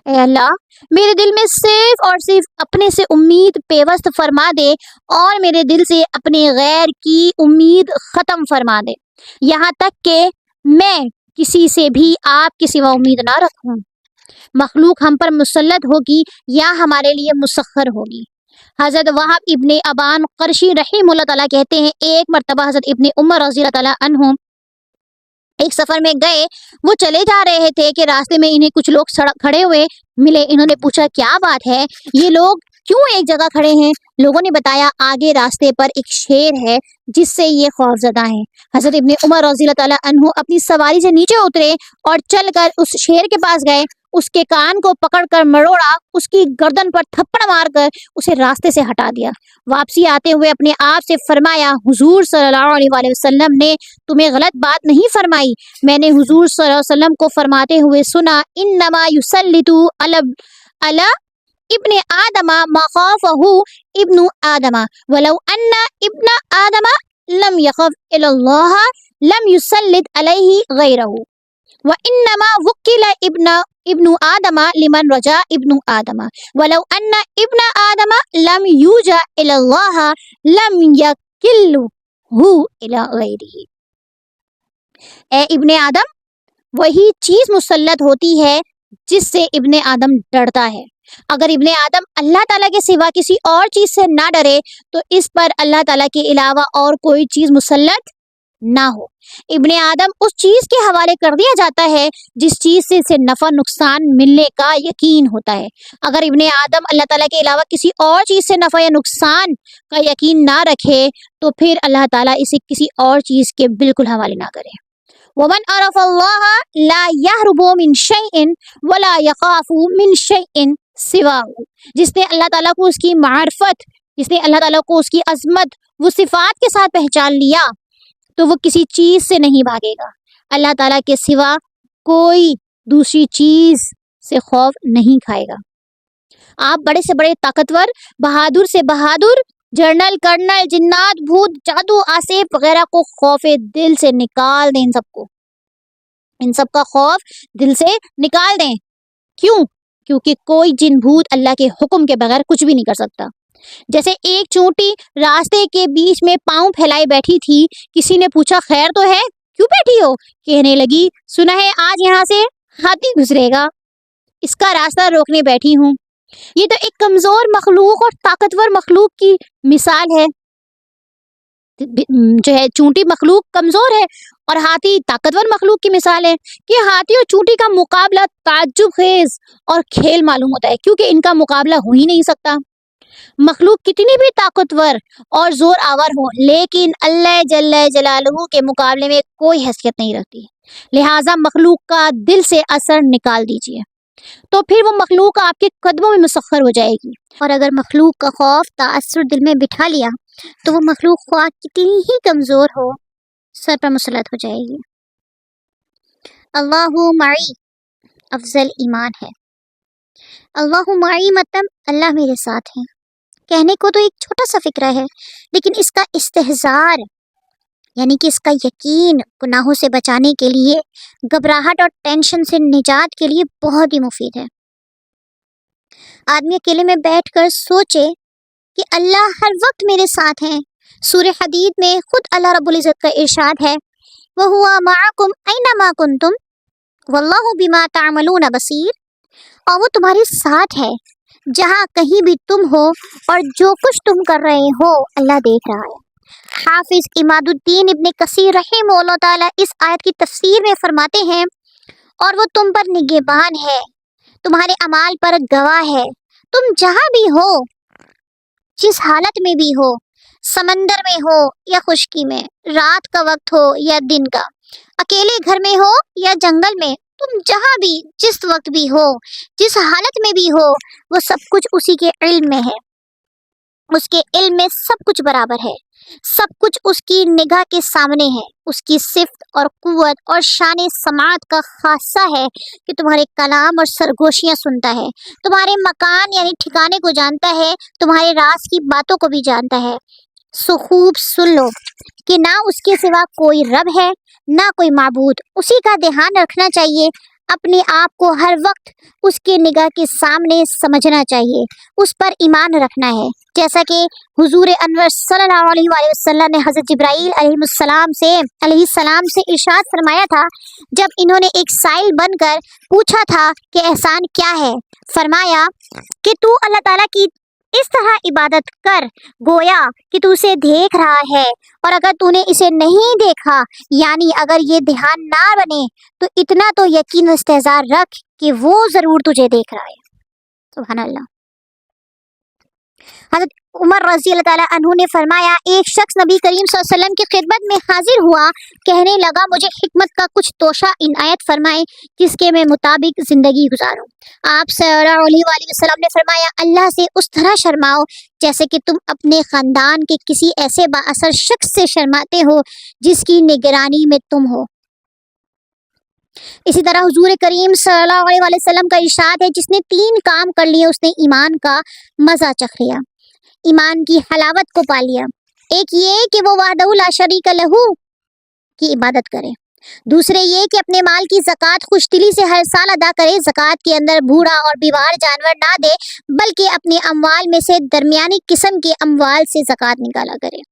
اے اللہ میرے دل میں صرف اور صرف اپنے سے امید پیوست فرما دے اور میرے دل سے اپنے غیر کی امید ختم فرما دے، یہاں تک کہ میں کسی سے بھی آپ کے سوا امید نہ رکھوں. مخلوق ہم پر مسلط ہوگی یا ہمارے لیے مسخر ہوگی. حضرت وہاب ابن ابان قرشی رحیم اللہ تعالیٰ کہتے ہیں ایک مرتبہ حضرت ابن عمر رضی اللہ تعالیٰ عنہ ایک سفر میں گئے. وہ چلے جا رہے تھے کہ راستے میں انہیں کچھ لوگ کھڑے ہوئے ملے. انہوں نے پوچھا کیا بات ہے، یہ لوگ کیوں ایک جگہ کھڑے ہیں؟ لوگوں نے بتایا آگے راستے پر ایک شیر ہے جس سے یہ خوف زدہ ہیں. حضرت ابن عمر رضی اللہ تعالیٰ عنہ اپنی سواری سے نیچے اترے اور چل کر اس شیر کے پاس گئے، اس کے کان کو پکڑ کر مروڑا، اس کی گردن پر تھپڑ مار کر اسے راستے سے ہٹا دیا. واپسی آتے ہوئے اپنے آپ سے فرمایا حضور صلی اللہ علیہ وآلہ وسلم نے تمہیں غلط بات نہیں فرمائی، میں نے حضور صلی اللہ علیہ وسلم کو فرماتے ہوئے سنا انما یسلط علی ابن آدم مخافہ ابن آدم ولو ان ابن آدم لم یخف الی اللہ لم یسلط علیہ غیرہ وانما وکل ابن آدم لمن رجا ابن آدم ولو ان ابن آدم لم یوجا الی اللہ لم یکلہ الی غیرہ. اے ابن آدم وہی چیز مسلط ہوتی ہے جس سے ابن آدم ڈرتا ہے. اگر ابن آدم اللہ تعالیٰ کے سوا کسی اور چیز سے نہ ڈرے تو اس پر اللہ تعالیٰ کے علاوہ اور کوئی چیز مسلط نہ ہو. ابن آدم اس چیز کے حوالے کر دیا جاتا ہے جس چیز سے اسے نفع نقصان ملنے کا یقین ہوتا ہے. اگر ابن آدم اللہ تعالیٰ کے علاوہ کسی اور چیز سے نفع یا نقصان کا یقین نہ رکھے تو پھر اللہ تعالیٰ اسے کسی اور چیز کے بالکل حوالے نہ کرے. ومن عرف اللہ لا یہرب من شیء ولا یخاف من شیء سواہ. جس نے اللہ تعالیٰ کو اس کی معرفت، جس نے اللہ تعالیٰ کو اس کی عظمت وہ صفات کے ساتھ پہچان لیا تو وہ کسی چیز سے نہیں بھاگے گا. اللہ تعالیٰ کے سوا کوئی دوسری چیز سے خوف نہیں کھائے گا. آپ بڑے سے بڑے طاقتور، بہادر سے بہادر، جنرل، کرنل، جنات، بھوت، جادو، آصف وغیرہ کو خوف دل سے نکال دیں. ان سب کا خوف دل سے نکال دیں. کیوں؟ کیونکہ کوئی جن بھوت اللہ کے حکم کے بغیر کچھ بھی نہیں کر سکتا. جیسے ایک چونٹی راستے کے بیچ میں پاؤں پھیلائے بیٹھی تھی. کسی نے پوچھا خیر تو ہے، کیوں بیٹھی ہو؟ کہنے لگی سنا ہے آج یہاں سے ہاتھی گزرے گا، اس کا راستہ روکنے بیٹھی ہوں. یہ تو ایک کمزور مخلوق اور طاقتور مخلوق کی مثال ہے. جو ہے چونٹی مخلوق کمزور ہے اور ہاتھی طاقتور مخلوق کی مثال ہے کہ ہاتھی اور چونٹی کا مقابلہ تعجب خیز اور کھیل معلوم ہوتا ہے کیونکہ ان کا مقابلہ ہو ہی نہیں سکتا. مخلوق کتنی بھی طاقتور اور زور آور ہو لیکن اللہ جل جلالہ کے مقابلے میں کوئی حیثیت نہیں رکھتی. لہٰذا مخلوق کا دل سے اثر نکال دیجیے تو پھر وہ مخلوق آپ کے قدموں میں مسخر ہو جائے گی. اور اگر مخلوق کا خوف تاثر دل میں بٹھا لیا تو وہ مخلوق خواہ کتنی ہی کمزور ہو سر پر مسلط ہو جائے گی. اللہ معی افضل ایمان ہے. اللہ معی مطلب اللہ میرے ساتھ ہے. کہنے کو تو ایک چھوٹا سا فکرہ ہے لیکن اس کا استحضار یعنی کہ اس کا یقین گناہوں سے بچانے کے لیے، گھبراہٹ اور ٹینشن سے نجات کے لیے بہت ہی مفید ہے. آدمی اکیلے میں بیٹھ کر سوچے کہ اللہ ہر وقت میرے ساتھ ہیں. سورہ حدید میں خود اللہ رب العزت کا ارشاد ہے وَهُوَ مَعَكُمْ أَيْنَمَا كُنْتُمْ وَاللَّهُ بِمَا تَعْمَلُونَ بَصِيرٌ. اور وہ تمہارے ساتھ ہے جہاں کہیں بھی تم ہو اور جو کچھ تم کر رہے ہو اللہ دیکھ رہا ہے. حافظ عماد الدین ابن کثیر رحمہ اللہ تعالیٰ اس آیت کی تفسیر میں فرماتے ہیں اور وہ تم پر نگہبان ہے، تمہارے اعمال پر گواہ ہے. تم جہاں بھی ہو، جس حالت میں بھی ہو، سمندر میں ہو یا خشکی میں، رات کا وقت ہو یا دن کا، اکیلے گھر میں ہو یا جنگل میں، تم جہاں بھی جس وقت بھی ہو، جس حالت میں بھی ہو، وہ سب کچھ اسی کے علم میں ہے۔ اس کے علم میں سب کچھ برابر ہے، سب کچھ اس کی نگاہ کے سامنے ہے۔ اس کی صفت اور قوت اور شان سماعت کا خاصہ ہے کہ تمہارے کلام اور سرگوشیاں سنتا ہے، تمہارے مکان یعنی ٹھکانے کو جانتا ہے، تمہارے راز کی باتوں کو بھی جانتا ہے۔ سو خوب سن لو کہ نہ اس کے سوا کوئی رب ہے، نہ کوئی معبود، اسی کا دھیان رکھنا چاہیے، اپنے آپ کو ہر وقت اس کے نگاہ کے سامنے سمجھنا چاہیے، اس پر ایمان رکھنا ہے، جیسا کہ حضور انور صلی اللہ علیہ وآلہ وسلم نے حضرت جبرائیل علیہ السلام سے ارشاد فرمایا تھا، جب انہوں نے ایک سائل بن کر پوچھا تھا کہ احسان کیا ہے، فرمایا کہ تو اللہ تعالیٰ کی اس طرح عبادت کر گویا کہ تو اسے دیکھ رہا ہے، اور اگر تو نے اسے نہیں دیکھا یعنی اگر یہ دھیان نہ بنے تو اتنا تو یقین استحضار رکھ کہ وہ ضرور تجھے دیکھ رہا ہے۔ سبحان اللہ۔ حضرت عمر رضی اللہ تعالیٰ عنہ نے فرمایا، ایک شخص نبی کریم صلی اللہ علیہ وسلم کی خدمت میں حاضر ہوا، کہنے لگا مجھے حکمت کا کچھ توشہ عنایت فرمائے جس کے میں مطابق زندگی گزاروں۔ آپ صلی اللہ علیہ وآلہ وسلم نے فرمایا، اللہ سے اس طرح شرماؤ جیسے کہ تم اپنے خاندان کے کسی ایسے با اثر شخص سے شرماتے ہو جس کی نگرانی میں تم ہو۔ اسی طرح حضور کریم صلی اللہ علیہ وآلہ وسلم کا ارشاد ہے، جس نے 3 کام کر لیے اس نے ایمان کا مزہ چکھ لیا، ایمان کی حلاوت کو پا لیا۔ ایک یہ کہ وہ وحدہ لا شریک لہ کی عبادت کرے، دوسرے یہ کہ اپنے مال کی زکوٰۃ خوش دلی سے ہر سال ادا کرے، زکوٰۃ کے اندر بوڑھا اور بیمار جانور نہ دے بلکہ اپنے اموال میں سے درمیانی قسم کے اموال سے زکوٰۃ نکالا کرے۔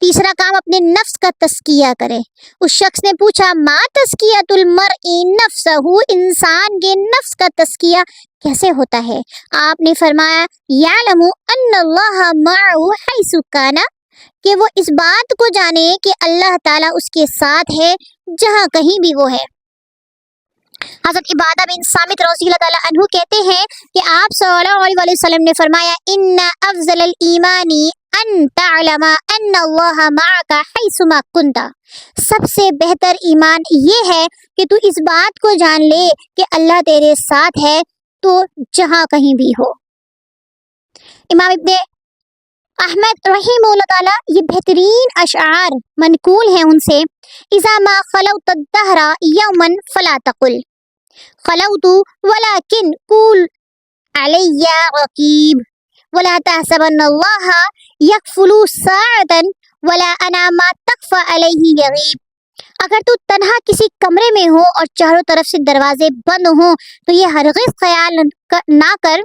تیسرا کام اپنے نفس کا تزکیہ کرے۔ اس شخص نے پوچھا، ما تزکیۃ المرء نفسہ، انسان کے نفس کا تزکیہ کیسے ہوتا ہے؟ آپ نے فرمایا، یعلم ان اللہ معہ حیث کان، کہ وہ اس بات کو جانے کہ اللہ تعالیٰ اس کے ساتھ ہے جہاں کہیں بھی وہ ہے۔ حضرت عبادہ بن صامت رضی اللہ تعالیٰ عنہ کہتے ہیں کہ آپ صلی اللہ علیہ وآلہ وسلم نے فرمایا، ان افضل الایمان ان تعلم ان اللہ معک حیثما کنت، سب سے بہتر ایمان یہ ہے کہ تو اس بات کو جان لے کہ اللہ تیرے ساتھ ہے تو جہاں کہیں بھی ہو۔ امام ابن احمد رحمہ اللہ تعالیٰ یہ بہترین اشعار منقول ہیں ان سے، اذا ما خلوت الدہر یوما فلا تقل خلوت ولكن قول علی رقیب ولا تحسبن اللہ یکفل ساعتا ولا انا ما تخفى علیہ یغیب۔ اگر تو تنہا کسی کمرے میں ہو اور چاروں طرف سے دروازے بند ہوں تو یہ ہرگز خیال نہ کر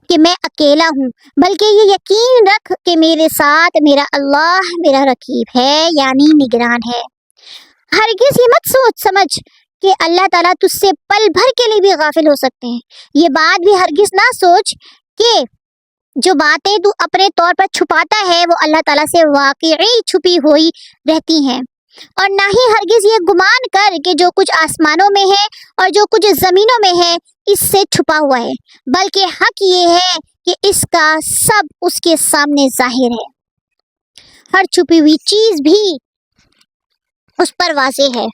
کہ میں اکیلا ہوں، بلکہ یہ یقین رکھ کہ میرے ساتھ میرا اللہ میرا رقیب ہے یعنی نگران ہے۔ ہرگز یہ مت سوچ سمجھ کہ اللہ تعالیٰ تجھ سے پل بھر کے لیے بھی غافل ہو سکتے ہیں، یہ بات بھی ہرگز نہ سوچ کہ جو باتیں تو اپنے طور پر چھپاتا ہے وہ اللہ تعالیٰ سے واقعی چھپی ہوئی رہتی ہیں، اور نہ ہی ہرگز یہ گمان کر کہ جو کچھ آسمانوں میں ہے اور جو کچھ زمینوں میں ہے اس سے چھپا ہوا ہے، بلکہ حق یہ ہے کہ اس کا سب اس کے سامنے ظاہر ہے، ہر چھپی ہوئی چیز بھی اس پر واضح ہے۔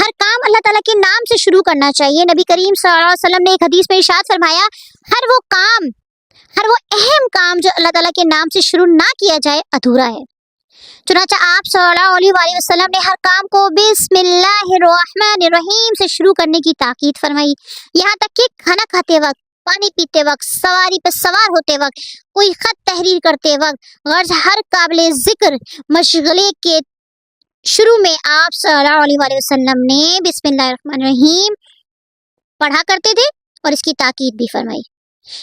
ہر کام اللہ تعالیٰ کے نام سے شروع کرنا چاہیے۔ نبی کریم صلی اللہ علیہ وسلم نے ایک حدیث میں ارشاد فرمایا، ہر وہ اہم کام جو اللہ تعالیٰ کے نام سے شروع نہ کیا جائے ادھورا ہے۔ چنانچہ آپ صلی اللہ علیہ وآلہ وسلم نے ہر کام کو بسم اللہ الرحمن الرحیم سے شروع کرنے کی تاکید فرمائی، یہاں تک کہ کھانا کھاتے وقت، پانی پیتے وقت، سواری پہ سوار ہوتے وقت، کوئی خط تحریر کرتے وقت، غرض ہر قابل ذکر مشغلے کے شروع میں آپ صلی اللہ علیہ وآلہ وسلم نے بسم اللہ الرحمن الرحیم پڑھا کرتے تھے اور اس کی تاکید بھی فرمائی۔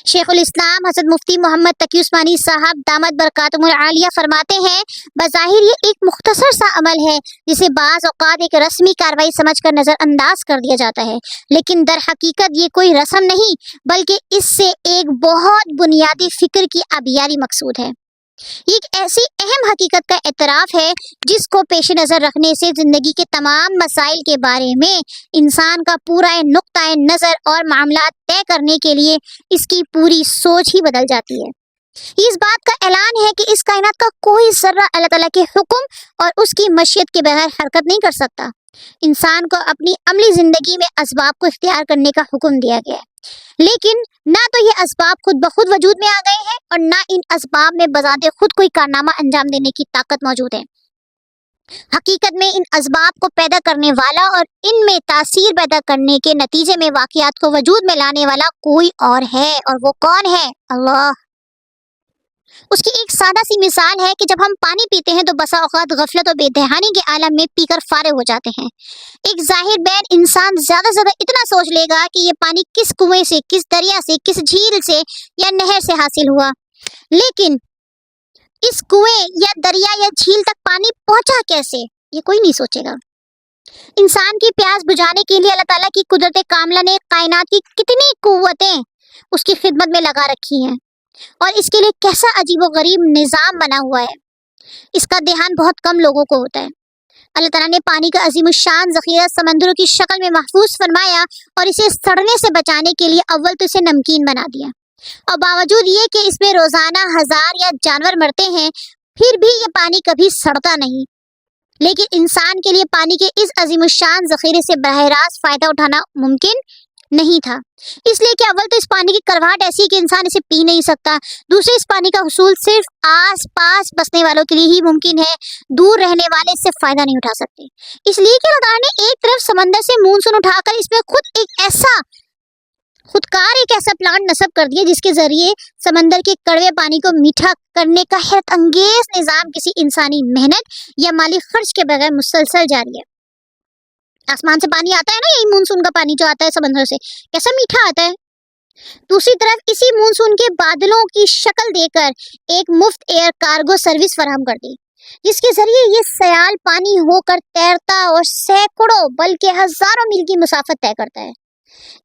شیخ الاسلام حضرت مفتی محمد تقی عثمانی صاحب دامت برکاتہم العالیہ فرماتے ہیں، بظاہر یہ ایک مختصر سا عمل ہے جسے بعض اوقات ایک رسمی کارروائی سمجھ کر نظر انداز کر دیا جاتا ہے، لیکن در حقیقت یہ کوئی رسم نہیں بلکہ اس سے ایک بہت بنیادی فکر کی آبیاری مقصود ہے۔ یہ ایک ایسی اہم حقیقت کا اعتراف ہے جس کو پیش نظر رکھنے سے زندگی کے تمام مسائل کے بارے میں انسان کا پورا نقطۂ نظر اور معاملات طے کرنے کے لیے اس کی پوری سوچ ہی بدل جاتی ہے۔ یہ اس بات کا اعلان ہے کہ اس کائنات کا کوئی ذرہ اللہ تعالیٰ کے حکم اور اس کی مشیت کے بغیر حرکت نہیں کر سکتا۔ انسان کو اپنی عملی زندگی میں اسباب کو اختیار کرنے کا حکم دیا گیا ہے، لیکن نہ تو یہ اسباب خود بخود وجود میں آ گئے ہیں اور نہ ان اسباب میں بذات خود کوئی کارنامہ انجام دینے کی طاقت موجود ہے۔ حقیقت میں ان اسباب کو پیدا کرنے والا اور ان میں تاثیر پیدا کرنے کے نتیجے میں واقعات کو وجود میں لانے والا کوئی اور ہے، اور وہ کون ہے؟ اللہ۔ اس کی ایک سادہ سی مثال ہے کہ جب ہم پانی پیتے ہیں تو بسا اوقات غفلت اور بے دہانی کے عالم میں پی کر فارغ ہو جاتے ہیں۔ ایک ظاہر بین انسان زیادہ سے زیادہ اتنا سوچ لے گا کہ یہ پانی کس کنویں سے، کس دریا سے، کس جھیل سے یا نہر سے حاصل ہوا، لیکن اس کنویں یا دریا یا جھیل تک پانی پہنچا کیسے، یہ کوئی نہیں سوچے گا۔ انسان کی پیاس بجھانے کے لیے اللہ تعالیٰ کی قدرت کاملہ نے کائنات کی کتنی قوتیں اس کی خدمت میں لگا رکھی ہیں، اور اس کے لیے کیسا عجیب و غریب نظام بنا ہوا ہے، اس کا دھیان بہت کم لوگوں کو ہوتا ہے۔ اللہ تعالیٰ نے پانی کا عظیم الشان ذخیرہ سمندروں کی شکل میں محفوظ فرمایا اور اسے سڑنے سے بچانے کے لیے اول تو اسے نمکین بنا دیا، اور باوجود یہ کہ اس میں روزانہ ہزار یا جانور مرتے ہیں، پھر بھی یہ پانی کبھی سڑتا نہیں۔ لیکن انسان کے لیے پانی کے اس عظیم الشان ذخیرے سے براہ راست فائدہ اٹھانا ممکن نہیں تھا، اس لیے کہ اول تو اس پانی کی کڑواہٹ ایسی کہ انسان اسے پی نہیں سکتا، دوسرے اس پانی کا حصول صرف آس پاس بسنے والوں کے لیے ہی ممکن ہے، دور رہنے والے اس سے فائدہ نہیں اٹھا سکتے، اس لیے کہ اللہ تعالیٰ نے ایک طرف سمندر سے مونسون اٹھا کر اس میں خودکار ایک ایسا پلانٹ نصب کر دیا جس کے ذریعے سمندر کے کڑوے پانی کو میٹھا کرنے کا حیرت انگیز نظام کسی انسانی محنت یا مالی خرچ کے بغیر مسلسل جاری ہے۔ آسمان سے پانی آتا ہے نا، یہی مونسون کا پانی جو آتا ہے سمندر سے، کیسا میٹھا آتا ہے۔ دوسری طرف اسی مونسون کے بادلوں کی شکل دے کر ایک مفت ایئر کارگو سروس فراہم کر دی، جس کے ذریعے یہ سیال پانی ہو کر تیرتا اور سینکڑوں بلکہ ہزاروں میل کی مسافت طے کرتا ہے۔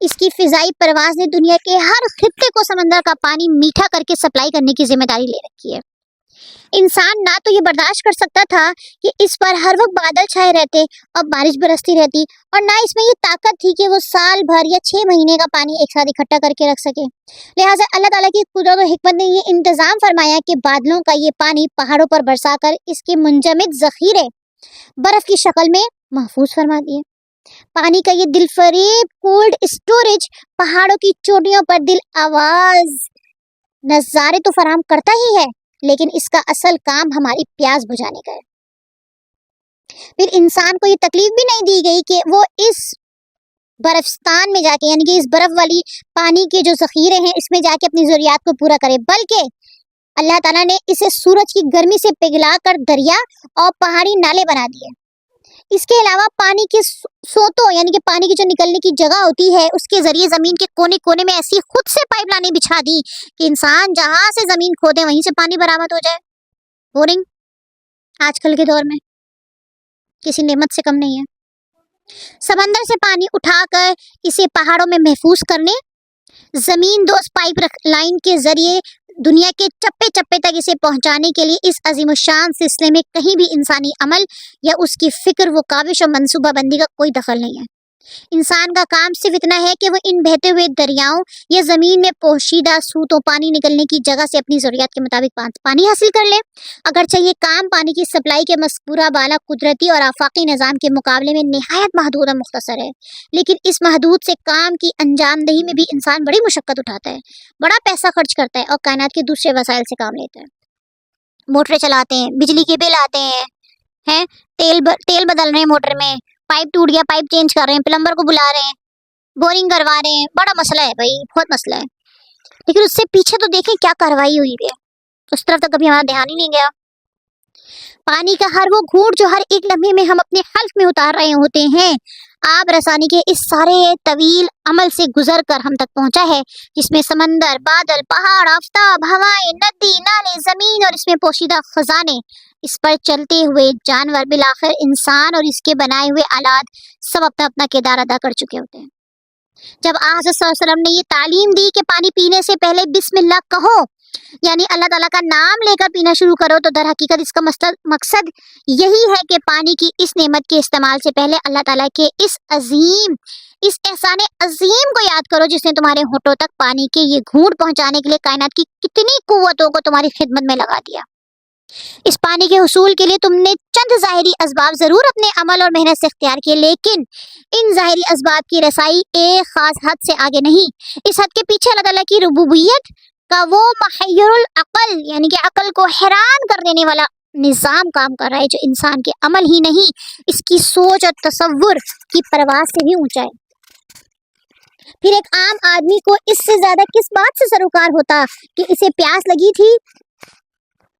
اس کی فضائی پرواز نے دنیا کے ہر خطے کو سمندر کا پانی میٹھا کر کے سپلائی کرنے کی ذمہ داری لے رکھی ہے۔ انسان نہ تو یہ برداشت کر سکتا تھا کہ اس پر ہر وقت بادل چھائے رہتے اور بارش برستی رہتی، اور نہ اس میں یہ طاقت تھی کہ وہ سال بھر یا 6 مہینے کا پانی ایک ساتھ اکٹھا کر کے رکھ سکے۔ لہٰذا اللہ تعالیٰ کی قدرت و حکمت نے یہ انتظام فرمایا کہ بادلوں کا یہ پانی پہاڑوں پر برسا کر اس کے منجمد ذخیرے برف کی شکل میں محفوظ فرما دیے۔ پانی کا یہ دل فریب کولڈ اسٹوریج پہاڑوں کی چوٹیوں پر دل آواز نظارے تو فراہم کرتا ہی ہے، لیکن اس کا اصل کام ہماری پیاس بجھانے کا ہے۔ پھر انسان کو یہ تکلیف بھی نہیں دی گئی کہ وہ اس برفستان میں جا کے، یعنی کہ اس برف والی پانی کے جو ذخیرے ہیں اس میں جا کے اپنی ضروریات کو پورا کرے، بلکہ اللہ تعالیٰ نے اسے سورج کی گرمی سے پگھلا کر دریا اور پہاڑی نالے بنا دیے۔ اس کے علاوہ پانی کے سوتوں، یعنی کہ پانی کی جو نکلنے کی جگہ ہوتی ہے، اس کے ذریعے زمین کے کونے کونے میں ایسی خود سے پائپ لائنیں بچھا دی کہ انسان جہاں سے زمین کھودے وہیں سے پانی برآمد ہو جائے۔ بورنگ آج کل کے دور میں کسی نعمت سے کم نہیں ہے۔ سمندر سے پانی اٹھا کر اسے پہاڑوں میں محفوظ کرنے، زمین دوز پائپ لائن کے ذریعے دنیا کے چپے چپے تک اسے پہنچانے کے لیے اس عظیم الشان سلسلے میں کہیں بھی انسانی عمل یا اس کی فکر و کاوش اور منصوبہ بندی کا کوئی دخل نہیں ہے۔ انسان کا کام صرف اتنا ہے کہ وہ ان بہتے ہوئے دریاؤں یا زمین میں پوشیدہ سوتوں پانی نکلنے کی جگہ سے اپنی ضروریات کے مطابق پانی حاصل کر لے۔ اگرچہ یہ کام پانی کی سپلائی کے مذکورہ بالا قدرتی اور آفاقی نظام کے مقابلے میں نہایت محدود اور مختصر ہے، لیکن اس محدود سے کام کی انجام دہی میں بھی انسان بڑی مشقت اٹھاتا ہے، بڑا پیسہ خرچ کرتا ہے اور کائنات کے دوسرے وسائل سے کام لیتا ہے۔ موٹریں چلاتے ہیں، بجلی کے بل آتے ہیں، تیل بدل رہے ہیں موٹر میں، پائپ ٹوٹ گیا پائپ چینج کر رہے ہیں، پلمبر کو بلا رہے ہیں، بورنگ کروا رہے ہیں، بڑا مسئلہ ہے بھائی، بہت مسئلہ ہے، لیکن اس سے پیچھے تو دیکھیں کیا کارروائی ہوئی ہے، اس طرف تو کبھی ہمارا دھیان ہی نہیں گیا۔ پانی کا ہر وہ گھونٹ جو ہر ایک لمحے میں ہم اپنے حلق میں اتار رہے ہوتے ہیں، آب رسانی کے اس سارے طویل عمل سے گزر کر ہم تک پہنچا ہے، جس میں سمندر، بادل، پہاڑ، آفتاب، ہوائیں، ندی، نالے، زمین اور اس میں پوشیدہ خزانے، اس پر چلتے ہوئے جانور، بالآخر انسان اور اس کے بنائے ہوئے آلات سب اپنا اپنا کردار ادا کر چکے ہوتے ہیں۔ جب حضرت صلی اللہ علیہ وسلم نے یہ تعلیم دی کہ پانی پینے سے پہلے بسم اللہ کہو یعنی اللہ تعالیٰ کا نام لے کر پینا شروع کرو تو در حقیقت اس کا مقصد یہی ہے کہ پانی کی اس نعمت کے استعمال سے پہلے اللہ تعالیٰ کے اس احسان عظیم کو یاد کرو جس نے تمہارے ہونٹوں تک پانی کے یہ گھونٹ پہنچانے کے لیے کائنات کی کتنی قوتوں کو تمہاری خدمت میں لگا دیا۔ اس پانی کے حصول کے لیے تم نے چند ظاہری اسباب ضرور اپنے عمل اور محنت سے اختیار کیے، لیکن ان ظاہری اسباب کی رسائی ایک خاص حد سے آگے نہیں۔ اس حد کے پیچھے اللہ تعالیٰ کی ربوبیت کا وہ محیر العقل یعنی کہ عقل کو حیران کر دینے والا نظام کام کر رہا ہے جو انسان کے عمل ہی نہیں اس کی سوچ اور تصور کی پرواز سے بھی اونچا ہے۔ پھر ایک عام آدمی کو اس سے زیادہ کس بات سے سروکار ہوتا کہ اسے پیاس لگی تھی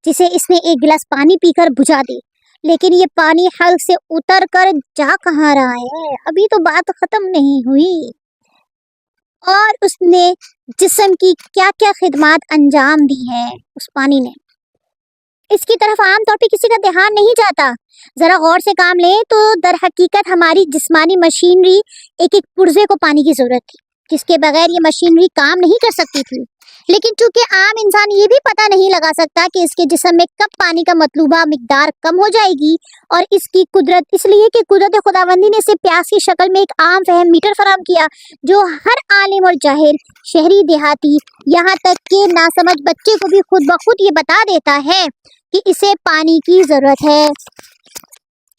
جسے اس نے ایک گلاس پانی پی کر بجھا دی، لیکن یہ پانی حلق سے اتر کر جا کہاں رہا ہے؟ ابھی تو بات ختم نہیں ہوئی اور اس نے جسم کی کیا کیا خدمات انجام دی ہے اس پانی نے۔ اس کی طرف عام طور پہ کسی کا دھیان نہیں جاتا۔ ذرا غور سے کام لیں تو در حقیقت ہماری جسمانی مشینری ایک ایک پرزے کو پانی کی ضرورت تھی، جس کے بغیر یہ مشینری کام نہیں کر سکتی تھی، لیکن چونکہ عام انسان یہ بھی پتہ نہیں لگا سکتا کہ اس کے جسم میں کب پانی کا مطلوبہ مقدار کم ہو جائے گی، اور اس کی قدرت اس لیے کہ قدرت خداوندی نے اسے پیاس کی شکل میں ایک عام فہم میٹر فراہم کیا جو ہر عالم اور جاہل، شہری دیہاتی، یہاں تک کہ ناسمجھ بچے کو بھی خود بخود یہ بتا دیتا ہے کہ اسے پانی کی ضرورت ہے۔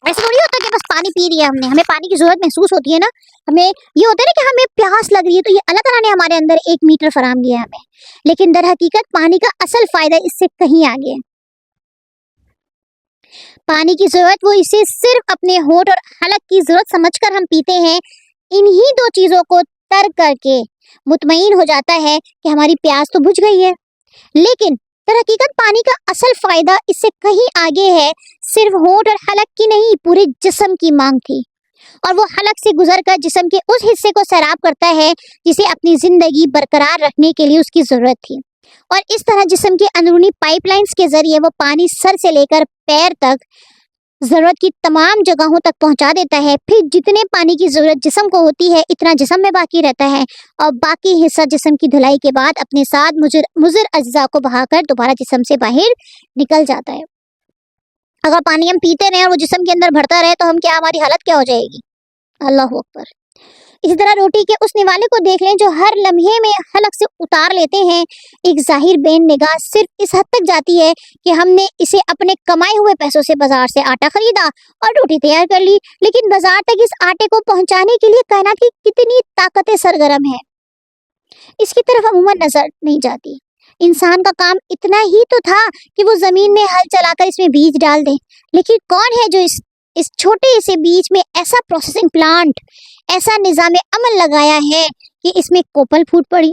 ایسا تھوڑی ہوتا کہ بس پانی پی لیا ہم نے، ہمیں پانی کی ضرورت محسوس ہوتی ہے نا، ہمیں یہ ہوتا ہے نا کہ ہمیں پیاس لگ رہی ہے تو یہ اللہ تعالیٰ نے ہمارے اندر ایک میٹر فراہم کیا ہے ہمیں، لیکن در حقیقت پانی کا اصل فائدہ اس سے کہیں آگے ہے۔ پانی کی ضرورت وہ اسے صرف اپنے ہونٹ اور حلق کی ضرورت سمجھ کر ہم پیتے ہیں، انہی دو چیزوں کو ترک کر کے مطمئن ہو جاتا ہے کہ ہماری پیاس تو بجھ گئی ہے، لیکن در حقیقت پانی کا اصل فائدہ اس سے کہیں آگے ہے۔ صرف ہونٹ اور حلق کی نہیں، پورے جسم کی مانگ تھی، اور وہ حلق سے گزر کر جسم کے اس حصے کو سیراب کرتا ہے جسے اپنی زندگی برقرار رکھنے کے لیے اس کی ضرورت تھی، اور اس طرح جسم کے اندرونی پائپ لائنز کے ذریعے وہ پانی سر سے لے کر پیر تک ضرورت کی تمام جگہوں تک پہنچا دیتا ہے۔ پھر جتنے پانی کی ضرورت جسم کو ہوتی ہے اتنا جسم میں باقی رہتا ہے، اور باقی حصہ جسم کی دھلائی کے بعد اپنے ساتھ مضر اجزاء کو بہا کر دوبارہ جسم سے باہر نکل جاتا ہے۔ اگر پانی ہم پیتے رہیں اور وہ جسم کے اندر بڑھتا رہے تو ہماری حالت کیا ہو جائے گی؟ اللہ اکبر۔ اسی طرح روٹی کے اس نوالے کو دیکھ لیں جو ہر لمحے میں حلق سے اتار لیتے ہیں۔ ایک ظاہر بین نگاہ صرف اس حد تک جاتی ہے کہ ہم نے اسے اپنے کمائے ہوئے پیسوں سے بازار سے آٹا خریدا اور روٹی تیار کر لی، لیکن بازار تک اس آٹے کو پہنچانے کے لیے کائنات کی کتنی طاقتیں سرگرم ہیں، اس کی طرف عموماً نظر نہیں جاتی۔ انسان کا کام اتنا ہی تو تھا کہ وہ زمین میں ہل چلا کر اس میں بیج ڈال دے، لیکن کون ہے جو اس چھوٹے سے بیج میں ایسا پروسیسنگ پلانٹ، ایسا نظام عمل لگایا ہے کہ اس میں کوپل پھوٹ پڑی؟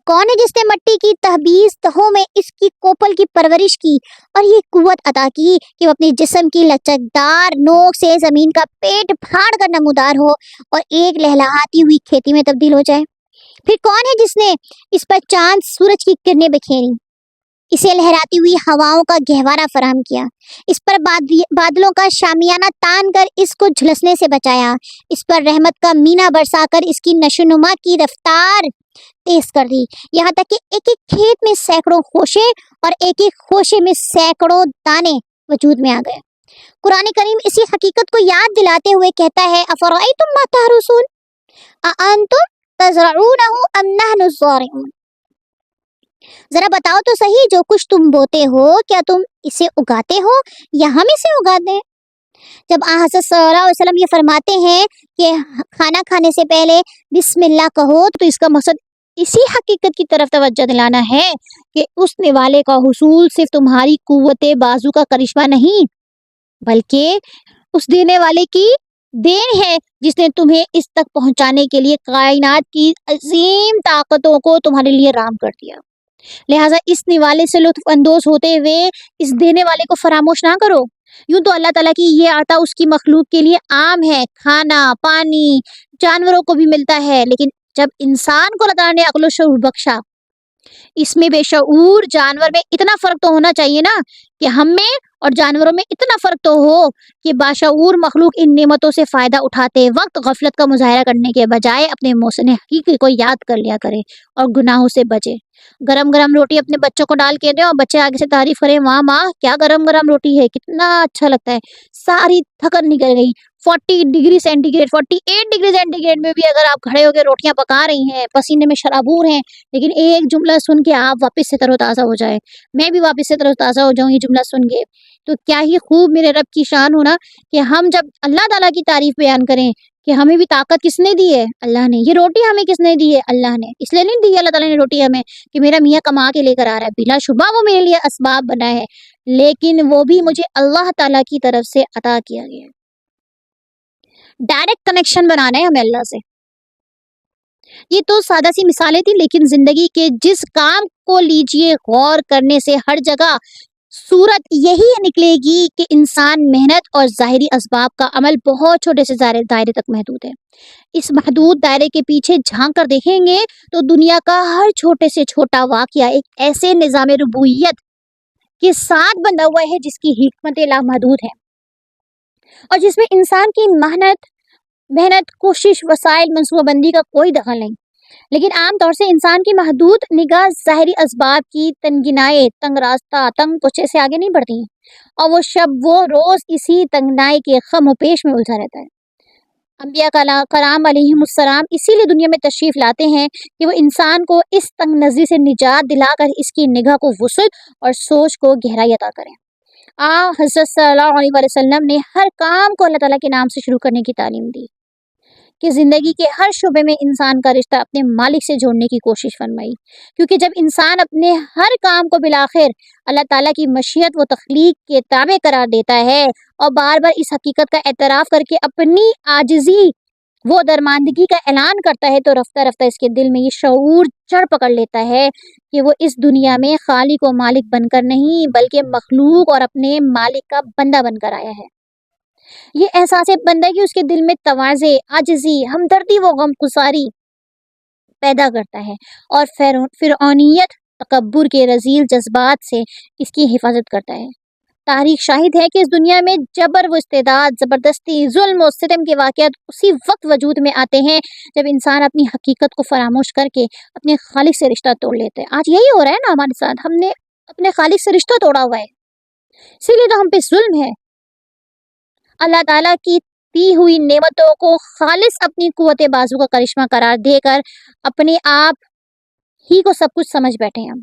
کون ہے جس نے مٹی کی تہبیز تہوں میں اس کی کوپل کی پرورش کی اور یہ قوت عطا کی کہ وہ اپنے جسم کی لچکدار نوک سے زمین کا پیٹ پھاڑ کر نمودار ہو اور ایک لہلہاتی ہوئی کھیتی میں تبدیل ہو جائے؟ پھر کون ہے جس نے اس پر چاند سورج کی کرنیں بکھیری، اسے لہراتی ہوئی ہواؤں کا گہوارہ فراہم کیا، اس پر بادلوں کا شامیانہ تان کر اس کو جھلسنے سے بچایا، اس پر رحمت کا مینا برسا کر اس کی نشوونما کی رفتار تیز کر دی، یہاں تک کہ ایک ایک کھیت میں سینکڑوں خوشے اور ایک ایک خوشے میں سینکڑوں دانے وجود میں آ گئے۔ قرآن کریم اسی حقیقت کو یاد دلاتے ہوئے کہتا ہے افرأیتم ما تحرثون اانتم تزرعونہ ام نحن الزارعون، ذرا بتاؤ تو صحیح جو کچھ تم بوتے ہو کیا تم اسے اگاتے ہو یا ہم اسے اگاتے ہیں؟ جب حضرت صلی اللہ علیہ وسلم یہ فرماتے ہیں کہ کھانا کھانے سے پہلے بسم اللہ کہو تو اس کا مقصد اسی حقیقت کی طرف توجہ دلانا ہے کہ اس نوالے کا حصول صرف تمہاری قوت بازو کا کرشمہ نہیں بلکہ اس دینے والے کی دین ہے جس نے تمہیں اس تک پہنچانے کے لیے کائنات کی عظیم طاقتوں کو تمہارے لیے رام کر دیا۔ لہٰذا اس نوالے سے لطف اندوز ہوتے ہوئے اس دینے والے کو فراموش نہ کرو۔ یوں تو اللہ تعالیٰ کی یہ عطا اس کی مخلوق کے لیے عام ہے، کھانا پانی جانوروں کو بھی ملتا ہے، لیکن جب انسان کو اللہ تعالیٰ نے عقل و شعور بخشا اس میں بے شعور جانور میں اتنا فرق تو ہونا چاہیے نا کہ ہم میں اور جانوروں میں اتنا فرق تو ہو کہ باشعور مخلوق ان نعمتوں سے فائدہ اٹھاتے وقت غفلت کا مظاہرہ کرنے کے بجائے اپنے محسن حقیقی کو یاد کر لیا کرے اور گناہوں سے بچے۔ گرم گرم روٹی اپنے بچوں کو ڈال کے دیں اور بچے آگے سے تعریف کریں، ماں ماں کیا گرم گرم روٹی ہے، کتنا اچھا لگتا ہے، ساری تھکن نکل گئی۔ 40 degree centigrade 48 degree centigrade میں بھی اگر آپ کھڑے ہو کے روٹیاں پکا رہی ہیں، پسینے میں شرابور ہیں، لیکن ایک جملہ سن کے آپ واپس سے تر و تازہ ہو جائے، میں بھی واپس سے تر و تازہ ہو جاؤں یہ جملہ سن کے، تو کیا ہی خوب میرے رب کی شان ہونا کہ ہم جب اللہ تعالیٰ کی تعریف بیان کریں کہ ہمیں بھی طاقت کس نے دی ہے؟ اللہ نے۔ یہ روٹی ہمیں کس نے دی ہے؟ اللہ نے۔ اس لیے نہیں دی اللہ تعالیٰ نے روٹی ہمیں کہ میرا میاں کما کے لے کر آ رہا ہے، بلا شبہ وہ میرے لیے اسباب بنا ہے، لیکن وہ بھی مجھے اللہ تعالیٰ کی طرف سے عطا کیا گیا ہے۔ ڈائریکٹ کنیکشن بنانا ہے ہمیں اللہ سے۔ یہ تو سادہ سی مثالیں تھی، لیکن زندگی کے جس کام کو لیجئے غور کرنے سے ہر جگہ صورت یہی نکلے گی کہ انسان محنت اور ظاہری اسباب کا عمل بہت چھوٹے سے دائرے تک محدود ہے۔ اس محدود دائرے کے پیچھے جھانک کر دیکھیں گے تو دنیا کا ہر چھوٹے سے چھوٹا واقعہ ایک ایسے نظام ربوبیت کے ساتھ بندھا ہوا ہے جس کی حکمت لامحدود ہے اور جس میں انسان کی محنت، کوشش، وسائل، منصوبہ بندی کا کوئی دخل نہیں، لیکن عام طور سے انسان کی محدود نگاہ ظاہری اسباب کی تنگنائیں، تنگ راستہ، تنگ کوچے سے آگے نہیں بڑھتی ہیں، اور وہ روز اسی تنگنائی کے خم و پیش میں الجھا رہتا ہے۔ انبیاء کرام علیہم السلام اسی لیے دنیا میں تشریف لاتے ہیں کہ وہ انسان کو اس تنگ نظری سے نجات دلا کر اس کی نگاہ کو وسعت اور سوچ کو گہرائی عطا کریں۔ حضرت صلی اللہ علیہ وسلم نے ہر کام کو اللہ تعالیٰ کے نام سے شروع کرنے کی تعلیم دی کہ زندگی کے ہر شعبے میں انسان کا رشتہ اپنے مالک سے جوڑنے کی کوشش فرمائی، کیونکہ جب انسان اپنے ہر کام کو بالآخر اللہ تعالیٰ کی مشیت و تخلیق کے تابع قرار دیتا ہے اور بار بار اس حقیقت کا اعتراف کر کے اپنی عاجزی وہ درماندگی کا اعلان کرتا ہے، تو رفتہ رفتہ اس کے دل میں یہ شعور جڑ پکڑ لیتا ہے کہ وہ اس دنیا میں خالق و مالک بن کر نہیں بلکہ مخلوق اور اپنے مالک کا بندہ بن کر آیا ہے۔ یہ احساس بندگی اس کے دل میں تواضع، عاجزی، ہمدردی و غمگساری پیدا کرتا ہے اور فرعونیت، تکبر کے رذیل جذبات سے اس کی حفاظت کرتا ہے۔ تاریخ شاہد ہے کہ اس دنیا میں جبر و استبداد، زبردستی، ظلم و ستم کے واقعات اسی وقت وجود میں آتے ہیں جب انسان اپنی حقیقت کو فراموش کر کے اپنے خالق سے رشتہ توڑ لیتے ہیں۔ آج یہی ہو رہا ہے نا ہمارے ساتھ، ہم نے اپنے خالق سے رشتہ توڑا ہوا ہے، اسی لیے تو ہم پہ ظلم ہے۔ اللہ تعالیٰ کی دی ہوئی نعمتوں کو خالص اپنی قوت بازو کا کرشمہ قرار دے کر اپنے آپ ہی کو سب کچھ سمجھ بیٹھے ہیں ہم،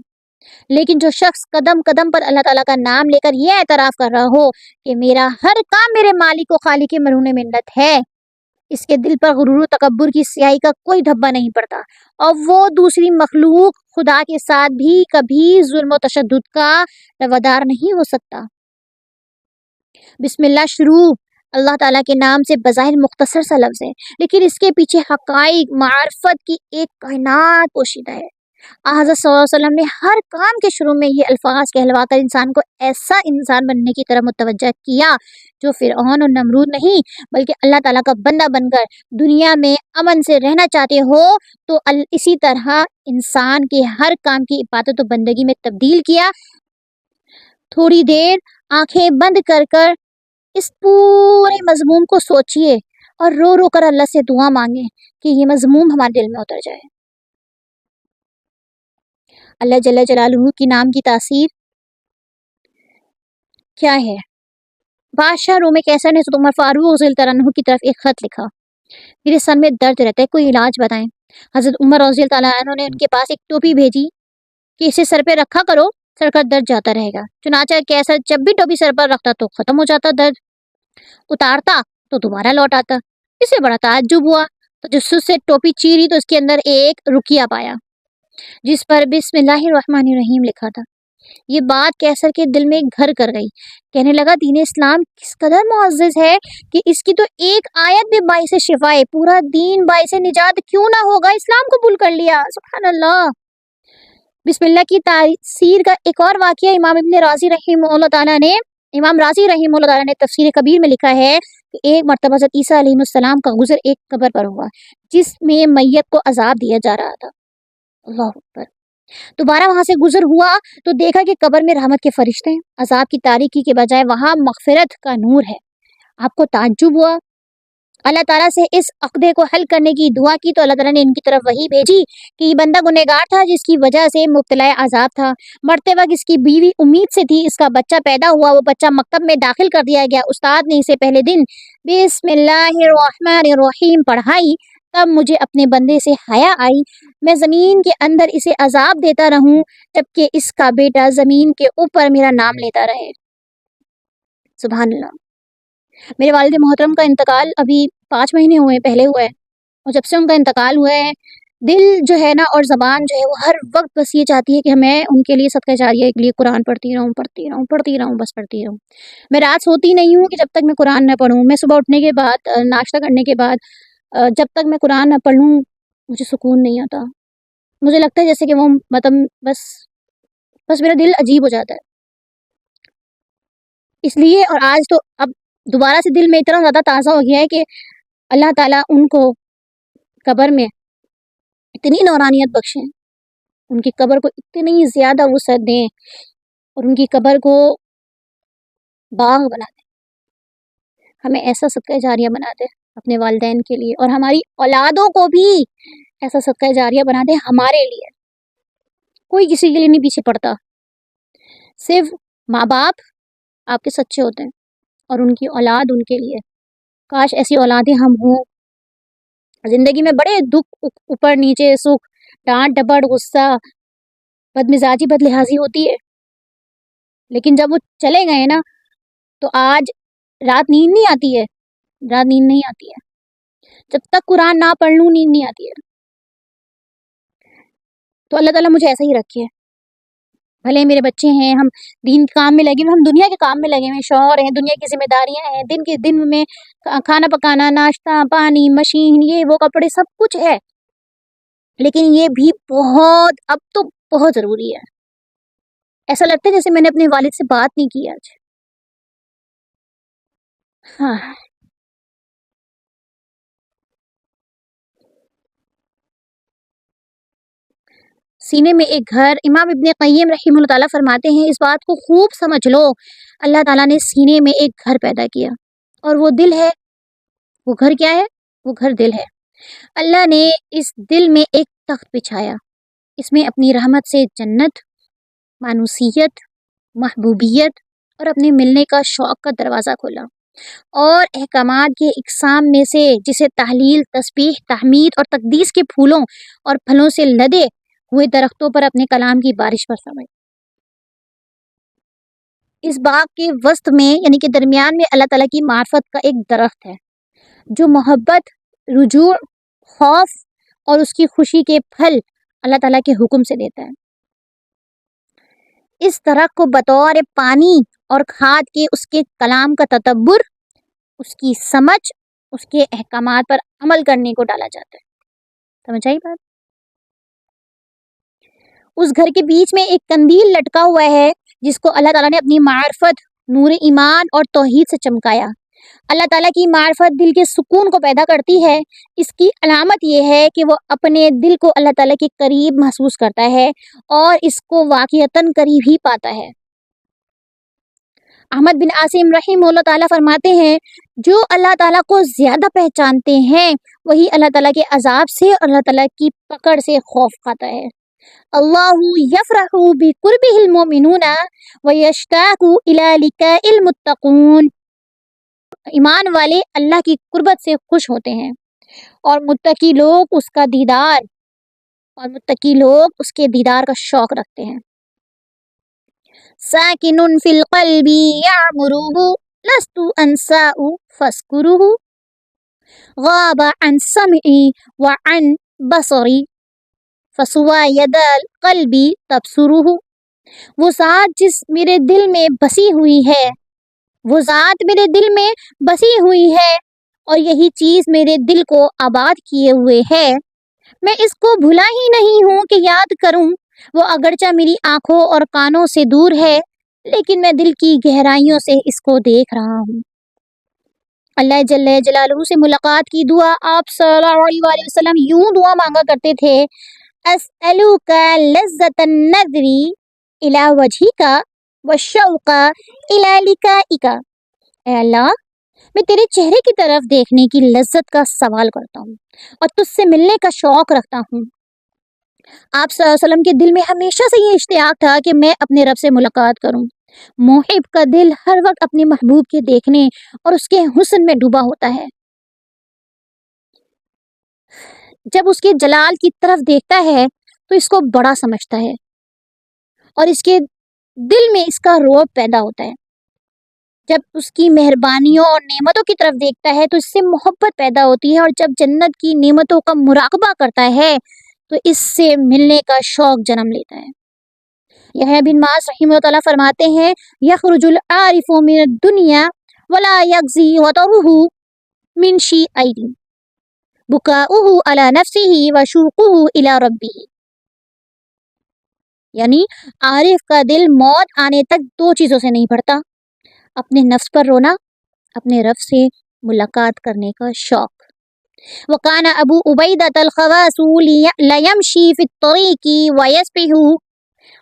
لیکن جو شخص قدم قدم پر اللہ تعالیٰ کا نام لے کر یہ اعتراف کر رہا ہو کہ میرا ہر کام میرے مالک و خالق کے مرہون منت ہے، اس کے دل پر غرور و تکبر کی سیاہی کا کوئی دھبا نہیں پڑتا اور وہ دوسری مخلوق خدا کے ساتھ بھی کبھی ظلم و تشدد کا روادار نہیں ہو سکتا۔ بسم اللہ شروع اللہ تعالیٰ کے نام سے بظاہر مختصر سا لفظ ہے، لیکن اس کے پیچھے حقائق معرفت کی ایک کائنات پوشیدہ ہے۔ حضرت صلی اللہ علیہ وسلم نے ہر کام کے شروع میں یہ الفاظ کہلوا کر انسان کو ایسا انسان بننے کی طرف متوجہ کیا جو فرعون اور نمرود نہیں بلکہ اللہ تعالیٰ کا بندہ بن کر دنیا میں امن سے رہنا چاہتے ہو، تو اسی طرح انسان کے ہر کام کی عبادت و بندگی میں تبدیل کیا۔ تھوڑی دیر آنکھیں بند کر کر اس پورے مضمون کو سوچئے اور رو رو کر اللہ سے دعا مانگیں کہ یہ مضمون ہمارے دل میں اتر جائے۔ اللہ جل جلالہ کی نام کی تاثیر کیا ہے؟ بادشاہ روم کیسر نے حضرت عمر فاروق رضی اللہ عنہ کی طرف ایک خط لکھا، میرے سر میں درد رہتا ہے، کوئی علاج بتائیں۔ حضرت عمر رضی اللہ عنہ نے ان کے پاس ایک ٹوپی بھیجی کہ اسے سر پہ رکھا کرو، سر کا درد جاتا رہے گا۔ چنانچہ کیسر جب بھی ٹوپی سر پر رکھتا تو ختم ہو جاتا درد، اتارتا تو دوبارہ لوٹ آتا۔ اسے بڑا تعجب ہوا، تو جسس سے ٹوپی چیری تو اس کے اندر ایک رقیہ پایا جس پر بسم اللہ الرحمن الرحیم لکھا تھا۔ یہ بات کیسر کے دل میں گھر کر گئی، کہنے لگا دین اسلام کس قدر معزز ہے کہ اس کی تو ایک آیت بھی باعث شفا ہے، پورا دین باعث نجات کیوں نہ ہوگا، اسلام قبول کر لیا، سبحان اللہ۔ بسم اللہ کی تاثیر کا ایک اور واقعہ امام راضی رحمہ اللہ تعالیٰ نے تفسیر کبیر میں لکھا ہے کہ ایک مرتبہ حضرت عیسیٰ علیہ السلام کا گزر ایک قبر پر ہوا جس میں میت کو عذاب دیا جا رہا تھا۔ اللہ اکبر۔ دوبارہ وہاں سے گزر ہوا تو دیکھا کہ قبر میں رحمت کے فرشتے ہیں، عذاب کی تاریکی کے بجائے وہاں مغفرت کا نور ہے۔ آپ کو تعجب ہوا؟ اللہ تعالیٰ سے اس عقدے کو حل کرنے کی دعا کی تو اللہ تعالیٰ نے ان کی طرف وحی بھیجی کہ یہ بندہ گنہگار تھا جس کی وجہ سے مبتلا عذاب تھا، مرتے وقت اس کی بیوی امید سے تھی، اس کا بچہ پیدا ہوا، وہ بچہ مکتب میں داخل کر دیا گیا، استاد نے اسے پہلے دن بسم اللہ الرحمن الرحیم پڑھائی، تب مجھے اپنے بندے سے حیا آئی، میں زمین کے اندر اسے عذاب دیتا رہوں جبکہ اس کا بیٹا زمین کے اوپر میرا نام لیتا رہے۔ سبحان اللہ۔ میرے والد محترم کا انتقال ابھی 5 مہینے ہوئے پہلے ہوا ہے، اور جب سے ان کا انتقال ہوا ہے دل جو ہے نا اور زبان جو ہے وہ ہر وقت بس یہ چاہتی ہے کہ میں ان کے لیے صدقہ جاریہ کے لیے قرآن پڑھتی رہوں بس پڑھتی رہوں۔ میں رات سوتی نہیں ہوں کہ جب تک میں قرآن نہ پڑھوں، میں صبح اٹھنے کے بعد ناشتہ کرنے کے بعد جب تک میں قرآن نہ پڑھ لوں مجھے سکون نہیں آتا، مجھے لگتا ہے جیسے کہ وہ مطلب بس میرا دل عجیب ہو جاتا ہے۔ اس لیے اور آج تو اب دوبارہ سے دل میں اتنا زیادہ تازہ ہو گیا ہے کہ اللہ تعالیٰ ان کو قبر میں اتنی نورانیت بخشیں، ان کی قبر کو اتنی زیادہ وسعت دیں اور ان کی قبر کو باغ بنا دیں، ہمیں ایسا صدقہ جاریہ بنا دیں اپنے والدین کے لیے، اور ہماری اولادوں کو بھی ایسا صدقہ جاریہ بنا دیں ہمارے لیے۔ کوئی کسی کے لیے نہیں پیچھے پڑتا، صرف ماں باپ آپ کے سچے ہوتے ہیں اور ان کی اولاد ان کے لیے۔ کاش ایسی اولادیں ہم ہوں۔ زندگی میں بڑے دکھ، اوپر نیچے، سکھ، ڈانٹ ڈپٹ، غصہ، بدمزاجی، بدلحاظی ہوتی ہے، لیکن جب وہ چلے گئے نا تو آج رات نیند نہیں آتی ہے، جب تک قرآن نہ پڑھ لوں نیند نہیں آتی ہے۔ تو اللہ تعالیٰ مجھے ایسا ہی رکھے، بھلے میرے بچے ہیں، ہم دین کے کام میں لگے ہوئے، ہم دنیا کے کام میں لگے ہوئے، شوہر ہیں، دنیا کی ذمہ داریاں ہیں، دن میں کھانا پکانا، ناشتہ پانی، مشین، یہ وہ کپڑے، سب کچھ ہے، لیکن یہ بھی اب تو بہت ضروری ہے۔ ایسا لگتا ہے جیسے میں نے اپنے والد سے بات نہیں کی آج۔ ہاں، سینے میں ایک گھر، امام ابن قیم رحمہ اللہ تعالیٰ فرماتے ہیں، اس بات کو خوب سمجھ لو، اللہ تعالیٰ نے سینے میں ایک گھر پیدا کیا اور وہ دل ہے۔ وہ گھر کیا ہے؟ وہ گھر دل ہے۔ اللہ نے اس دل میں ایک تخت بچھایا، اس میں اپنی رحمت سے جنت، مانوسیت، محبوبیت اور اپنے ملنے کا شوق کا دروازہ کھولا، اور احکامات کے اقسام میں سے جسے تحلیل، تسبیح، تحمید اور تقدیس کے پھولوں اور پھلوں سے لدے ہوئے درختوں پر اپنے کلام کی بارش برسائی۔ اس باغ کے وسط میں یعنی کہ درمیان میں اللہ تعالیٰ کی معرفت کا ایک درخت ہے جو محبت، رجوع، خوف اور اس کی خوشی کے پھل اللہ تعالیٰ کے حکم سے دیتا ہے۔ اس درخت کو بطور پانی اور کھاد کے اس کے کلام کا تدبر، اس کی سمجھ، اس کے احکامات پر عمل کرنے کو ڈالا جاتا ہے۔ سمجھ آئی بات؟ اس گھر کے بیچ میں ایک قندیل لٹکا ہوا ہے جس کو اللہ تعالیٰ نے اپنی معرفت، نور ایمان اور توحید سے چمکایا۔ اللہ تعالیٰ کی معرفت دل کے سکون کو پیدا کرتی ہے۔ اس کی علامت یہ ہے کہ وہ اپنے دل کو اللہ تعالیٰ کے قریب محسوس کرتا ہے اور اس کو واقعتاً قریب ہی پاتا ہے۔ احمد بن عاصم رحمہ اللہ تعالیٰ فرماتے ہیں، جو اللہ تعالیٰ کو زیادہ پہچانتے ہیں وہی اللہ تعالیٰ کے عذاب سے اور اللہ تعالیٰ کی پکڑ سے خوف کھاتا ہے۔ اللہ یفرح بقربہ المؤمنون ویشتاق الی لقاء المتقون۔ ایمان والے اللہ کی قربت سے خوش ہوتے ہیں اور متقی لوگ اس کے دیدار کا شوق رکھتے ہیں۔ ساکن فی القلب یعمرہ لست انساء فاذکرہ غاب عن سمعی وعن بصری فسوى يد القلب تبصرہ۔ وہ ذات جس میرے دل میں بسی ہوئی ہے اور یہی چیز میرے دل کو آباد کیے ہوئے ہے، میں اس کو بھلا ہی نہیں ہوں کہ یاد کروں۔ وہ اگرچہ میری آنکھوں اور کانوں سے دور ہے لیکن میں دل کی گہرائیوں سے اس کو دیکھ رہا ہوں۔ اللہ جل جلالہ سے ملاقات کی دعا آپ صلی اللہ علیہ وآلہ وسلم یوں دعا مانگا کرتے تھے، اسألوک لذت النظر الی وجہک والشوق الی لقائک، اے اللہ میں تیرے چہرے کی طرف دیکھنے کی لذت کا سوال کرتا ہوں اور تجھ سے ملنے کا شوق رکھتا ہوں۔ آپ صلی اللہ علیہ وسلم کے دل میں ہمیشہ سے یہ اشتیاق تھا کہ میں اپنے رب سے ملاقات کروں۔ محب کا دل ہر وقت اپنے محبوب کے دیکھنے اور اس کے حسن میں ڈوبا ہوتا ہے۔ جب اس کے جلال کی طرف دیکھتا ہے تو اس کو بڑا سمجھتا ہے اور اس کے دل میں اس کا رعب پیدا ہوتا ہے۔ جب اس کی مہربانیوں اور نعمتوں کی طرف دیکھتا ہے تو اس سے محبت پیدا ہوتی ہے، اور جب جنت کی نعمتوں کا مراقبہ کرتا ہے تو اس سے ملنے کا شوق جنم لیتا ہے۔ یحییٰ بن معاذ رحمہ اللہ تعالیٰ فرماتے ہیں، یخرج العارف من الدنیا ولا یغزی وطرہ من شیئین بکاؤہ علی نفسہ وشوقہ الی ربہ، یعنی عارف کا دل موت آنے تک دو چیزوں سے نہیں بھرتا: اپنے نفس پر رونا، اپنے رب سے ملاقات کرنے کا شوق۔ وَكَانَ أَبُو عُبَيْدَةَ الْخَوَّاسُ لَيَمْشِي فِي الطَّرِيقِ وَيَسْبِحُ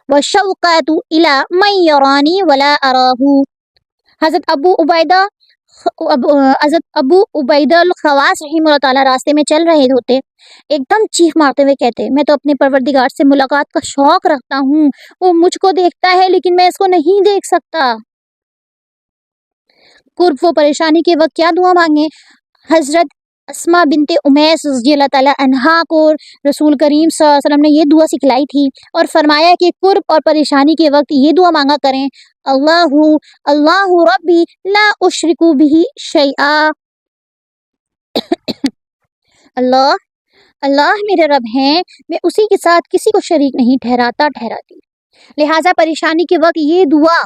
وَالشَّوْقَةُ إِلَى مَنْ يَرَانِي وَلَا أَرَاهُ۔ حضرت ابو عبیدہ الخواص رحمہ اللہ تعالیٰ راستے میں چل رہے ہوتے، ایک دم چیخ مارتے ہوئے کہتے، میں تو اپنے پروردگار سے ملاقات کا شوق رکھتا ہوں، وہ مجھ کو دیکھتا ہے لیکن میں اس کو نہیں دیکھ سکتا۔ کرب و پریشانی کے وقت کیا دعا مانگیں؟ حضرت اسماء بنت امیس رضی اللہ تعالیٰ عنہا کو رسول کریم صلی اللہ علیہ وسلم نے یہ دعا سکھلائی تھی اور فرمایا کہ کرب اور پریشانی کے وقت یہ دعا مانگا کریں، اللہ ربی لا اشرک بہ شیئا، اللہ میرے رب ہیں، میں اسی کے ساتھ کسی کو شریک نہیں ٹھہراتی۔ لہٰذا پریشانی کے وقت یہ دعا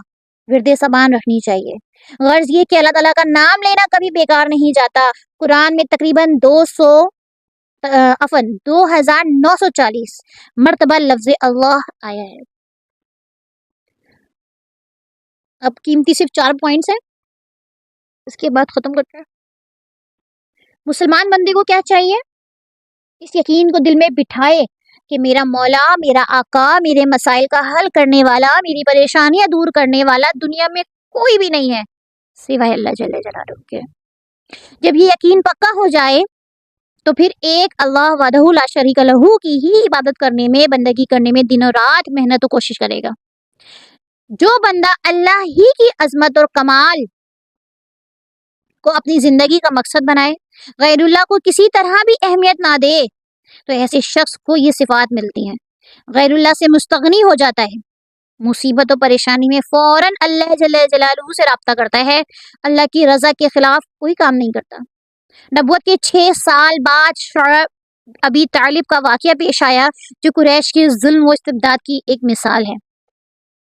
ورد زبان رکھنی چاہیے۔ غرض یہ کہ اللہ تعالیٰ کا نام لینا کبھی بیکار نہیں جاتا۔ قرآن میں تقریباً 2940 مرتبہ لفظ اللہ آیا ہے۔ اب قیمتی صرف 4 پوائنٹس ہیں، اس کے بعد ختم کرتے ہیں۔ مسلمان بندے کو کیا چاہیے؟ اس یقین کو دل میں بٹھائے کہ میرا مولا، میرا آقا، میرے مسائل کا حل کرنے والا، میری پریشانیاں دور کرنے والا دنیا میں کوئی بھی نہیں ہے سوائے اللہ جل جلالہ کے۔ جب یہ یقین پکا ہو جائے تو پھر ایک اللہ وحدہ لا شریک لہ کی ہی عبادت کرنے میں، بندگی کرنے میں دن و رات محنت و کوشش کرے گا۔ جو بندہ اللہ ہی کی عظمت اور کمال کو اپنی زندگی کا مقصد بنائے، غیر اللہ کو کسی طرح بھی اہمیت نہ دے، تو ایسے شخص کو یہ صفات ملتی ہیں۔ غیر اللہ سے مستغنی ہو جاتا ہے، مصیبت و پریشانی میں فوراً اللہ جل جلالہ سے رابطہ کرتا ہے، اللہ کی رضا کے خلاف کوئی کام نہیں کرتا۔ نبوت کے 6 سال بعد شعیب ابی طالب کا واقعہ پیش آیا، جو قریش کے ظلم و استبداد کی ایک مثال ہے۔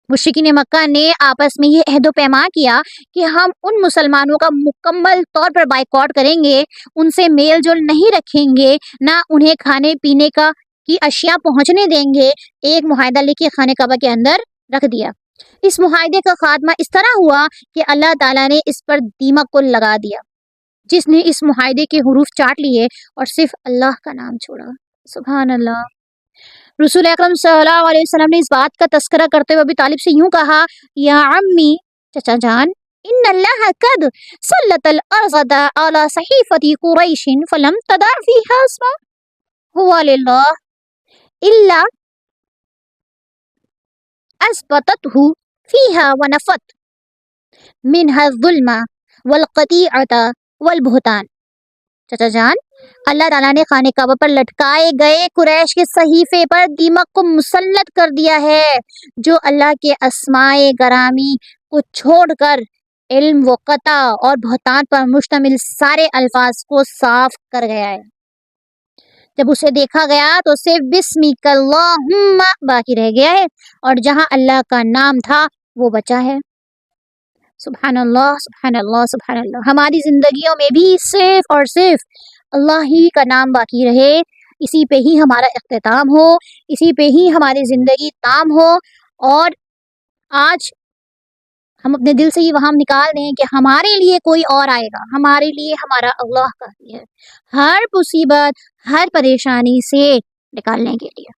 مشرکین مکہ نے آپس میں یہ عہد و پیمان کیا کہ ہم ان مسلمانوں کا مکمل طور پر بائیکاٹ کریں گے، ان سے میل جول نہیں رکھیں گے، نہ انہیں کھانے پینے کی اشیاء پہنچنے دیں گے۔ ایک معاہدہ لے کے خانہ کعبہ کے اندر رکھ دیا۔ اس معاہدے کا خاتمہ اس طرح ہوا کہ اللہ تعالیٰ نے اس پر دیمک کو لگا دیا، جس نے اس معاہدے کے حروف چاٹ لیے اور صرف اللہ کا نام چھوڑا۔ سبحان اللہ۔ رسول اکرم صلی اللہ علیہ وسلم نے اس بات کا تذکرہ کرتے ہوئے ابی طالب سے یوں کہا، یا عمی، چچا جان، ان اللہ قد سلط الارض علی صحیفۃ قریش فلم تدع فیہا اسما هو للہ الا اثبتته فیہا ونفت منها الظلم والقطیعۃ والبہتان۔ چچا جان، اللہ تعالیٰ نے خانہ کعبہ پر لٹکائے گئے قریش کے صحیفے پر دیمک کو مسلط کر دیا ہے، جو اللہ کے اسماء گرامی کو چھوڑ کر علم و قطع اور بہتان پر مشتمل سارے الفاظ کو صاف کر گیا ہے۔ جب اسے دیکھا گیا تو صرف بسمک اللہم باقی رہ گیا ہے، اور جہاں اللہ کا نام تھا وہ بچا ہے۔ سبحان اللہ، سبحان اللہ، سبحان اللہ۔ ہماری زندگیوں میں بھی صرف اور صرف اللہ ہی کا نام باقی رہے، اسی پہ ہی ہمارا اختتام ہو، اسی پہ ہی ہماری زندگی تام ہو، اور آج ہم اپنے دل سے ہی وہاں نکال دیں کہ ہمارے لیے کوئی اور آئے گا، ہمارے لیے ہمارا اللہ کافی ہے، ہر مصیبت، ہر پریشانی سے نکالنے کے لیے۔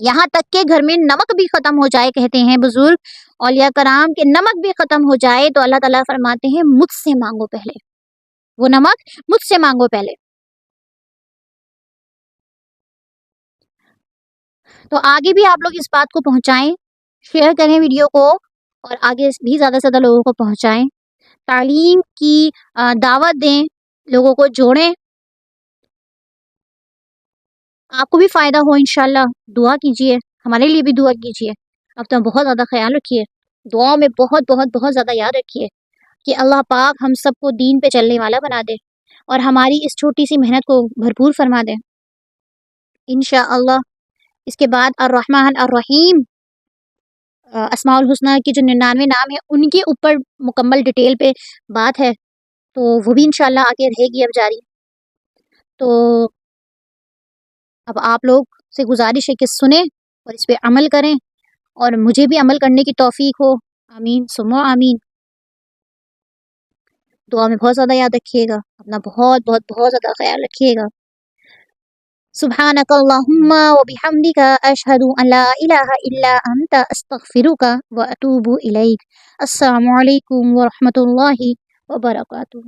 یہاں تک کہ گھر میں نمک بھی ختم ہو جائے، کہتے ہیں بزرگ اولیاء کرام کہ نمک بھی ختم ہو جائے تو اللہ تعالیٰ فرماتے ہیں مجھ سے مانگو پہلے، وہ نمک مجھ سے مانگو پہلے۔ تو آگے بھی آپ لوگ اس بات کو پہنچائیں، شیئر کریں ویڈیو کو، اور آگے بھی زیادہ سے زیادہ لوگوں کو پہنچائیں، تعلیم کی دعوت دیں، لوگوں کو جوڑیں، آپ کو بھی فائدہ ہو انشاءاللہ۔ دعا کیجیے، ہمارے لیے بھی دعا کیجیے۔ اپنا بہت زیادہ خیال رکھیے، دعا میں بہت بہت بہت زیادہ یاد رکھیے کہ اللہ پاک ہم سب کو دین پہ چلنے والا بنا دے اور ہماری اس چھوٹی سی محنت کو بھرپور فرما دے انشاءاللہ۔ اس کے بعد الرحمن الرحیم، اسماء الحسنہ کے جو 99 نام ہیں ان کے اوپر مکمل ڈیٹیل پہ بات ہے، تو وہ بھی انشاءاللہ آگے رہے گی اب جاری۔ تو اب آپ لوگ سے گزارش ہے کہ سنیں اور اس پہ عمل کریں، اور مجھے بھی عمل کرنے کی توفیق ہو، آمین ثم آمین۔ دعا میں بہت زیادہ یاد رکھیے گا، اپنا بہت بہت بہت زیادہ خیال رکھیے گا۔ سبحانک اللہم وبحمدک اشہد ان لا الہ الا انت استغفرک واتوب الیک۔ السلام علیکم ورحمۃ اللہ وبرکاتہ۔